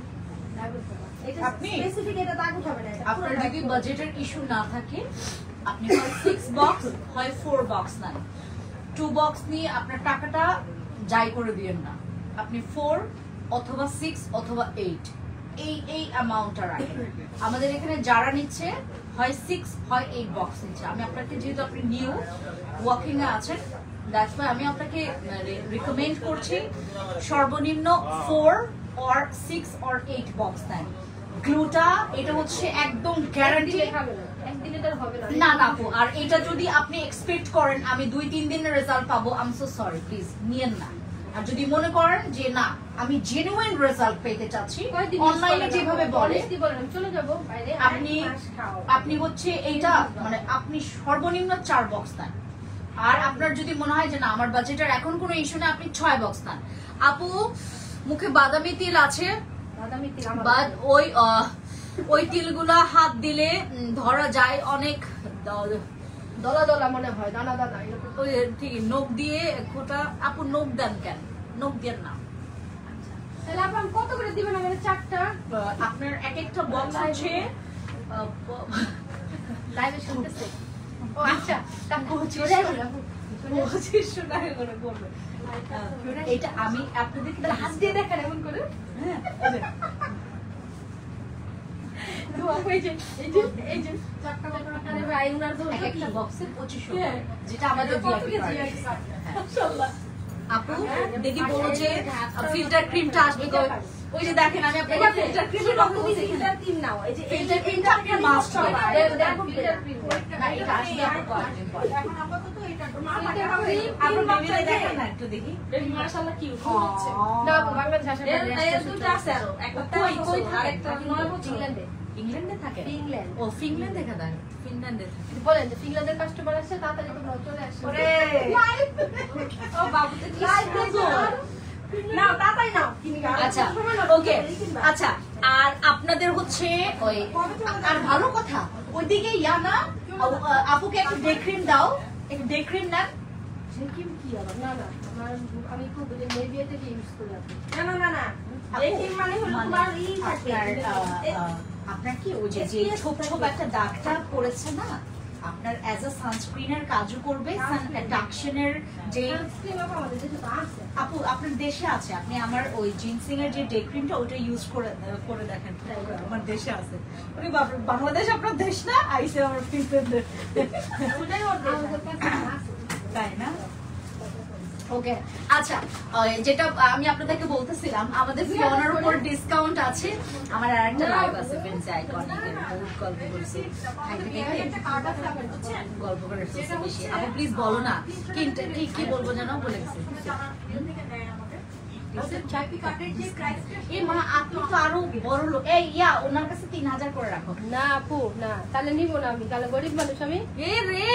এটা আপনি- স্পেসিফিক এটা দাগ উঠাবে না, এটা পুরো আপনার bright যদি করবে। বাজেটের ইস্যু না থাকে আপনি হয় 6 বক্স হয় 4 বক্স নেন। 2 বক্স নিয়ে আপনার টাকাটা যাই করে দিয়েন না, আপনি 4 অথবা 6 অথবা 8 এই অ্যামাউন্টটা রাখেন। আমাদের এখানে যারা নিচ্ছে হয় 6 হয় 8 বক্স নিচ্ছে। আমি আপনাকে যেহেতু আপনি নিউ ওয়াকিং এ আছেন, দ্যাটস ওয়াই আমি আপনাকে রিকমেন্ড করছি সর্বনিম্ন 4 or 6 or 8 বক্স নেন। গ্লুটা এটা হচ্ছে একদম গ্যারান্টি। একদিনে খাবে না, একদিনে তার হবে না। না না আপু, আর এটা যদি আপনি এক্সপেক্ট করেন আমি 2-3 দিনের রেজাল্ট পাবো, I am so sorry, please নিয়েন না। আর যদি মনে করেন যে না আমি জেনুইন রেজাল্ট পেতে চাচ্ছি, কয়দিন অনলাইনে যেভাবে বলে কি বলেন আমি চলে যাব বাইরে। আপনি হচ্ছে এইটা মানে আপনি সর্বনিম্ন 4 বক্স নেন। আর আপনার যদি মনে হয় যে না আমার বাজেটের এখন কোনো ইস্যু না, আপনি 6 বক্স নেন। আপু মুখে বাদামি তিল আছে, বাদামি তিল আমার বাট ওই তিলগুলা হাত দিলে ধরা যায় অনেক দলা দলা মনে হয়, দানা দানা এরকম। ওই ঠিক নখ দিয়ে খোটা। আপু নখ দেন কেন? নখ দেন না। তাহলে আপনি কত করে দিবেন আমাদের 4টা? আপনার এক একটা বক্স হচ্ছে লাইভে শুনতেছে। ও আচ্ছা, টাকা 2500 টাকা করে পড়বে। এটা আমি আপনাদেরকে হাত দিয়ে দেখেন এমন করে। হ্যাঁ এই যে 4টা বড় আরে ভাই উনার তো এক একটা বক্সে 2500 টাকা, যেটা আমাদের VIP কার্ড। মাশাআল্লাহ। আপু দিদি বলো যে ফিল্টার ক্রিমটা আসবে তো। ওই যে দেখেন আমি আপনাকে ফিল্টার ক্রিমের কথা বলছি। ফিল্টার ক্রিম নাও, এই যে ফিল্টার ক্রিমটা আপনার মাস্ট হবে। দেখো ফিল্টার ক্রিম। না এটা আসবে আপু কয়েকদিন পর। এখন আপাতত এটা আপনি বেবিরে দেখেন না একটু দেখি। মাশাআল্লাহ কি হচ্ছে। না বাংলাদেশ আসলে এর দুটো আছে আরো, একটা কই থাকে? একটা নয় বছর ইংল্যান্ডে। ইংল্যান্ডে থাকে? ইংল্যান্ড। ও ফিনল্যান্ডে দেখা যায়, ফিনল্যান্ডে থাকে। বলেন যে ফিনল্যান্ডের কাস্টমার আসছে, তাড়াতাড়ি তোমরা চলে আসো। ওরে ও বাবু তো লাইভ দেখো। না তাতাই নাও কিনিকা। আচ্ছা ওকে। আচ্ছা আর আপনাদের হচ্ছে ওই আর ভালো কথা ওইদিকে ইয়া না, আপুকে একটু ডে ক্রিম দাও, একটু ডে ক্রিম নেন। কি কি আবার না না আমি খুব নেভিয়া থেকে ইউজ করি আপনি। না না না এই ক্রিম মানে হলো তোমার ই থাকে আপনার কি ওই যে ছোপ ছোপ একটা দাগটা পড়েছে না, আপনার অ্যাজ আ সানস্ক্রিনের কাজও করবে। সানডাকশনের যে আমাদের দেশে তো আছে। আপু আপনার দেশে আছে, আপনি আমার ওই জিনসিং এর যে ডে ক্রিমটা ওটা ইউজ করে দেখেন। আমার দেশে আছে। ওরে বাপ রে, বাংলাদেশ আপনার দেশ না? আইসে আমার ফিনল্যান্ডে। ওটাই ওর দেশ। আমাদের কাছে আছে। তাই না? ওকে আচ্ছা যেটা আমি আপনাদেরকে বলতেছিলাম, আমাদের ফিওনার উপর ডিসকাউন্ট আছে। আমার আরেকটা লাইভ আছে ফ্রেন্ডস আইকনিকের, বহুত গল্প করছি গল্প করে ফেলছি বেশি। আপু প্লিজ বলো না কি বলবো যেন বলে গেছি। মা আপনি তো আরো বড় লোক। এই ইয়া ওনার কাছে 3000 করে রাখো। না আপু না, তাহলে নিব না আমি, তাহলে গরিব মানুষ আমি। এ রে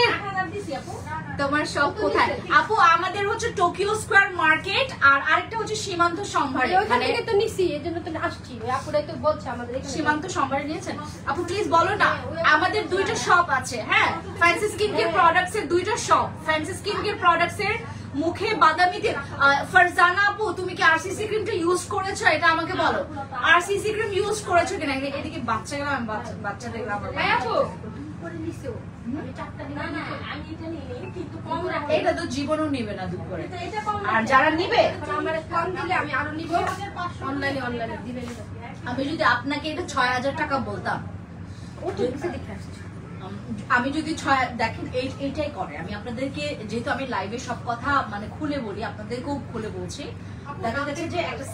তোমার সব কোথায়? আপু আমাদের হচ্ছে টোকিও স্কয়ার মার্কেট আর আরেকটা হচ্ছে সীমান্ত সম্ভারে। ওইখান থেকে তো নিছি, এজন্য তো আসছি। ওই আপুরাই তো বলছে আমাদের এখানে সীমান্ত সম্ভারে নিয়েছেন। আপু প্লিজ বলো না, আমাদের দুইটা শপ আছে। হ্যাঁ ফ্যান্সি স্কিন কেয়ার প্রোডাক্টস এর দুইটা shop. Fancy skin care products এর মুখে বাদামি তেল। ফারজানা আপু তুমি কি আরসিসি ক্রিমটা ইউজ করেছো? এটা আমাকে বলো, আরসিসি ক্রিম ইউজ করেছো কিনা? এদিকে বাচ্চা গেলাম, বাচ্চা দেখলাম আমার। ভাই আপু করে নিছো আমি 4টা দিন। না না আমি এটা নিই কিন্তু কম রাখো। এটা তো জীবনও নিবে না দুধ করে। এটা কম আর যারা নিবে আমার কম দিলে আমি আরো নিব। অনলাইনে দিবেন। আমি যদি আপনাকে এটা 6000 টাকা বলতাম, ও তো কিছু দেখে আসছে। আমি যদি দেখেন এইটাই করে। আমি আপনাদেরকে যেহেতু আমি লাইভে সব কথা মানে খুলে বলি, আপনাদেরকেও খুলে বলছি। দেখা যাচ্ছে যে একটা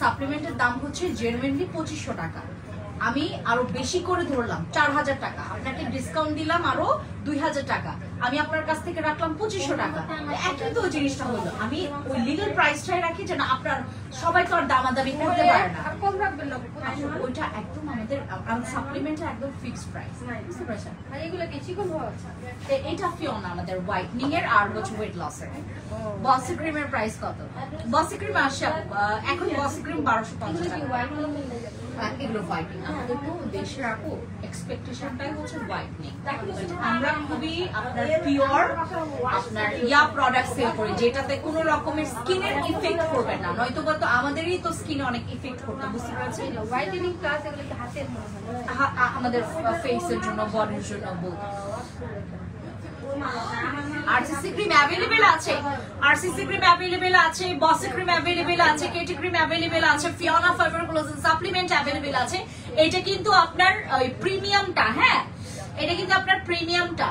সাপ্লিমেন্টের দাম হচ্ছে জেনুইনলি 2500 টাকা। আমি আরো বেশি করে ধরলাম 4000 টাকা, আপনাকে ডিসকাউন্ট দিলাম আরো 2000 টাকা, আমি আপনার কাছ থেকে রাখলাম 2500 টাকা। একই তো জিনিসটা হলো, আমি ওই লিগ্যাল প্রাইসটাই রাখি যেন আপনার সবাই তো আর দামাদামি করতে পারে না। আর কম রাখবেন না ওইটা একদম আমাদের সাপ্লিমেন্টের একদম ফিক্সড প্রাইস, বুঝতে পারছেন? আর এগুলো কি চিকন হওয়া আছে? এটা ফিওনা আমাদের হোয়াইটনিং এর আর হচ্ছে ওয়েট লসের। বসি ক্রিমের প্রাইস কত? বসি ক্রিম আসছে এখন, বসি ক্রিম 1250 টাকা। এগুলো হোয়াইটনিং আমাদের তো দেশের আপু এক্সপেকটেশনটাই হচ্ছে হোয়াইটনিং। আমরা খুবই আপনার পিওর আপনার ইয়া প্রোডাক্ট সেল করি যেটাতে কোনো রকমের স্কিনের ইফেক্ট করবে না, নয়তো তো আমাদেরই তো স্কিনে অনেক ইফেক্ট করতে, বুঝতে পারছেন? হোয়াইটেনিং প্লাস এগুলো কি হাতের মনে হয় আমাদের ফেসের জন্য, বডির জন্য বলতে। আরসিসি ক্রিম अवेलेबल আছে, আরসিসি ক্রিম अवेलेबल আছে, বসি ক্রিম अवेलेबल আছে, কেটি ক্রিম अवेलेबल আছে, Fiona fibre collagen supplement available আছে। এটা কিন্তু আপনার প্রিমিয়ামটা, হ্যাঁ এটা কিন্তু আপনার প্রিমিয়ামটা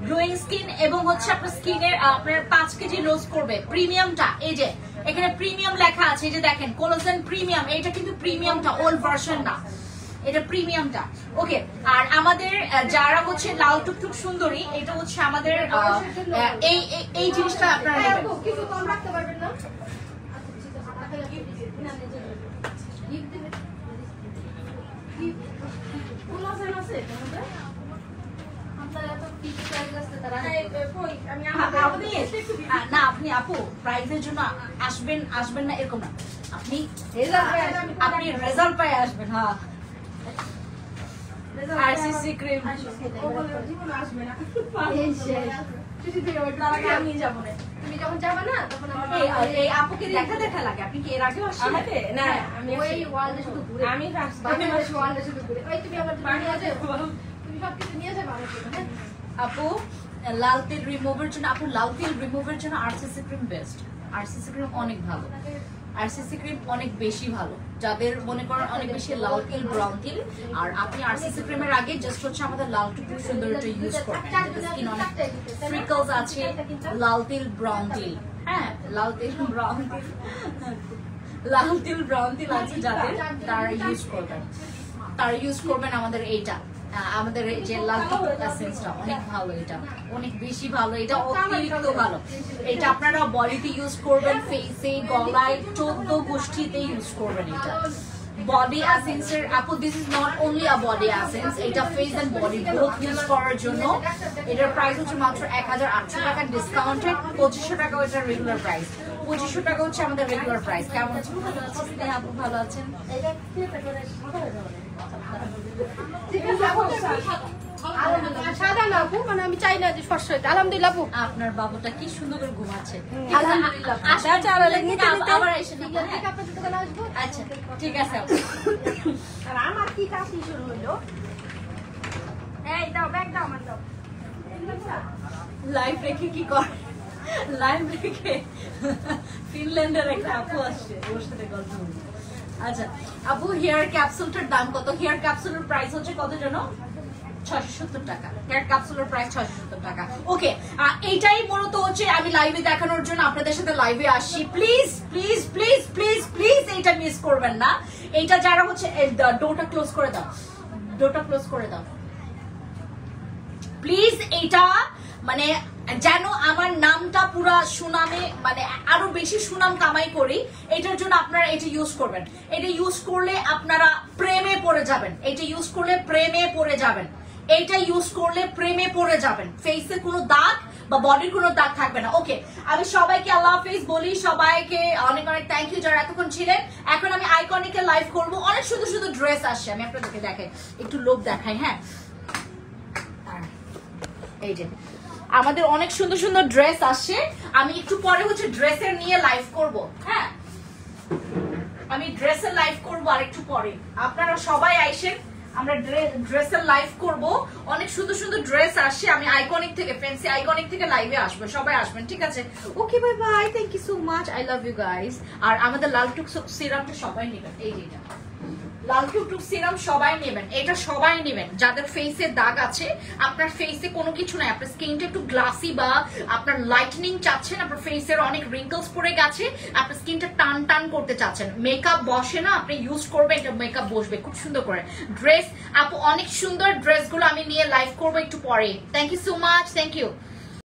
গ্লোয়িং স্কিন এবং হচ্ছে আপনার স্কিনের আপনার 5 কেজি লস করবে প্রিমিয়ামটা। এই যে এখানে প্রিমিয়াম লেখা আছে, এই যে দেখেন কোলাজেন প্রিমিয়াম, এটা কিন্তু প্রিমিয়ামটা, ওল্ড ভার্সন না, এটা প্রিমিয়ামটা। ওকে আর আমাদের যারা হচ্ছে লাল টুকটুক সুন্দরী, এটা হচ্ছে আমাদের এই জিনিসটা আপনারা নেবেন। কিছু কম রাখতে পারবেন না? কোলাজেন আছে আপনার এত কি কি প্রাইস আছে তারা কই আমি না আপনি আপু প্রাইজের জন্য আসবেন না এরকম না, আপনি রেজাল্ট পাই আসবেন। হ্যাঁ আরসিসি ক্রিম জীবন আসবে না এই শেষ ছুটি দিয়ে ওটা আমি যাবো না। তুমি যখন যাবে না তখন আমরা এই আপুকে দেখা লাগে। আপনি কি এর আগেও আসছেন? আমাকে না আমি ওই ওয়ার্ল্ডে শুধু ঘুরে আমি বাংলাদেশ ওয়ার্ল্ডে শুধু ঘুরে ওই তুমি আমার নিয়ে যাবে তুমি সব কিছু নিয়ে যাবে আমার জন্য হ্যাঁ আপু লাল তেল রিমুভার জন্য, আপু লাল তেল রিমুভার জন্য RCC cream best. RCC cream অনেক ভালো, আরসিসি ক্রিম অনেক বেশি ভালো। যাদের মনে করেন অনেক বেশি লাল তিল ব্রাউন তিল, আর আপনি আরসিসি ক্রিমের আগে জাস্ট হচ্ছে আমাদের লাল টুকু সুন্দর এটা ইউজ করবেন। স্কিন অনেক ফ্রিকলস আছে, লাল তিল ব্রাউন তিল, হ্যাঁ লাল তিল ব্রাউন তিল, লাল তিল ব্রাউন তিল আছে যাদের, তারা ইউজ করবেন আমাদের এইটা, আমাদের এই যে লাল এসেন্সটা অনেক ভালো, এটা অনেক বেশি ভালো, এটা অতিরিক্ত ভালো। এটা আপনারা বডিতে ইউজ করবেন, ফেসে, গলায়, 14 গোষ্ঠীতে ইউজ করবেন এটা। বডি এসেন্সের আপু this is not only a body essence, এটা face and body both use করার জন্য। এটার প্রাইস হচ্ছে মাত্র 1800 টাকা ডিসকাউন্টেড, 2500 টাকা এটা রেগুলার প্রাইস, 2500 টাকা হচ্ছে আমাদের রেগুলার প্রাইস। কেমন আছেন? ভালো আছেন স্নেহা আপু? ভালো আছেন? এটা কি করে কথা বলবো ঠিক আছে আপু আলহামদুলিল্লাহ সাদা না আপু মানে আমি চাই না যে ফর্সা হইতে আলহামদুলিল্লাহ আপু আপনার বাবুটা কি সুন্দর করে ঘুমাচ্ছে। আলহামদুলিল্লাহ আবার এসে ঠিক আছে আপনাদের দোকানে আসবো আচ্ছা ঠিক আছে আপু। আর আমার কি কাজ শুরু হলো? এই দাও ব্যাগ দাও আমার দাও। লাইভ রেখে কি করে, লাইভ রেখে ফিনল্যান্ডের একটা আপু আসছে, ওর সাথে গল্প করবো। আচ্ছা আপু হেয়ার ক্যাপসুলটার দাম কত? হেয়ার ক্যাপসুলের প্রাইস হচ্ছে কত জানো? 670 টাকা। হেয়ার ক্যাপসুলের প্রাইস 670 টাকা। ওকে, এইটাই মূলত হচ্ছে আমি লাইভে দেখানোর জন্য আপনাদের সাথে লাইভে আসছি। Please please please please please এইটা মিস করবেন না। এইটা যারা হচ্ছে ডোরটা ক্লোজ করে দাও, ডোরটা ক্লোজ করে দাও প্লিজ। এইটা মানে যেন আমার নামটা পুরা সুনামে মানে আরো বেশি সুনাম কামাই করি, এটার জন্য আপনারা এটা ইউজ করবেন। এটা ইউজ করলে আপনারা প্রেমে পড়ে যাবেন, এটা ইউজ করলে প্রেমে পড়ে যাবেন, এইটা ইউজ করলে প্রেমে পড়ে যাবেন। ফেসে কোনো দাগ বা বডির কোনো দাগ থাকবে না। ওকে, আমি সবাইকে আল্লাহ হাফেজ বলি, সবাইকে অনেক অনেক থ্যাংক ইউ যারা এতক্ষণ ছিলেন। এখন আমি আইকনিকে লাইভ করব, অনেক সুন্দর সুন্দর ড্রেস আসছে, আমি আপনাদেরকে দেখাই, একটু লোভ দেখাই। হ্যাঁ এই যে আমাদের অনেক সুন্দর সুন্দর ড্রেস আসছে, আমি একটু পরে হচ্ছে ড্রেসের নিয়ে লাইভ করব। হ্যাঁ আমি ড্রেসের লাইভ করব আর একটু পরে, আপনারা সবাই আইসেন, আমরা ড্রেসের লাইভ করব। অনেক সুন্দর সুন্দর ড্রেস আসছে, আমি আইকনিক থেকে ফ্যান্সি আইকনিক থেকে লাইভে আসবো, সবাই আসবেন ঠিক আছে? Okay bye bye, thank you so much, I love you guys. আর আমাদের লাল টুক সিরামটা সবাই নেবেন, এই যে এটা লাল টুকটুক সিরাম সবাই নেবেন, এটা সবাই নেবেন যাদের ফেসে দাগ আছে, আপনার ফেসে কোনো কিছু নাই, আপনার স্কিনটা একটু গ্লাসি বা আপনার লাইটনিং চাচ্ছেন, আপনার ফেসের অনেক রিঙ্কলস পড়ে গেছে, আপনার স্কিনটা টান টান করতে চাচ্ছেন, মেকআপ বসে না, আপনি ইউজ করবেন, এটা মেকআপ বসবে খুব সুন্দর করে। ড্রেস আপু অনেক সুন্দর ড্রেসগুলো আমি নিয়ে লাইভ করবো একটু পরে। Thank you so much, thank you.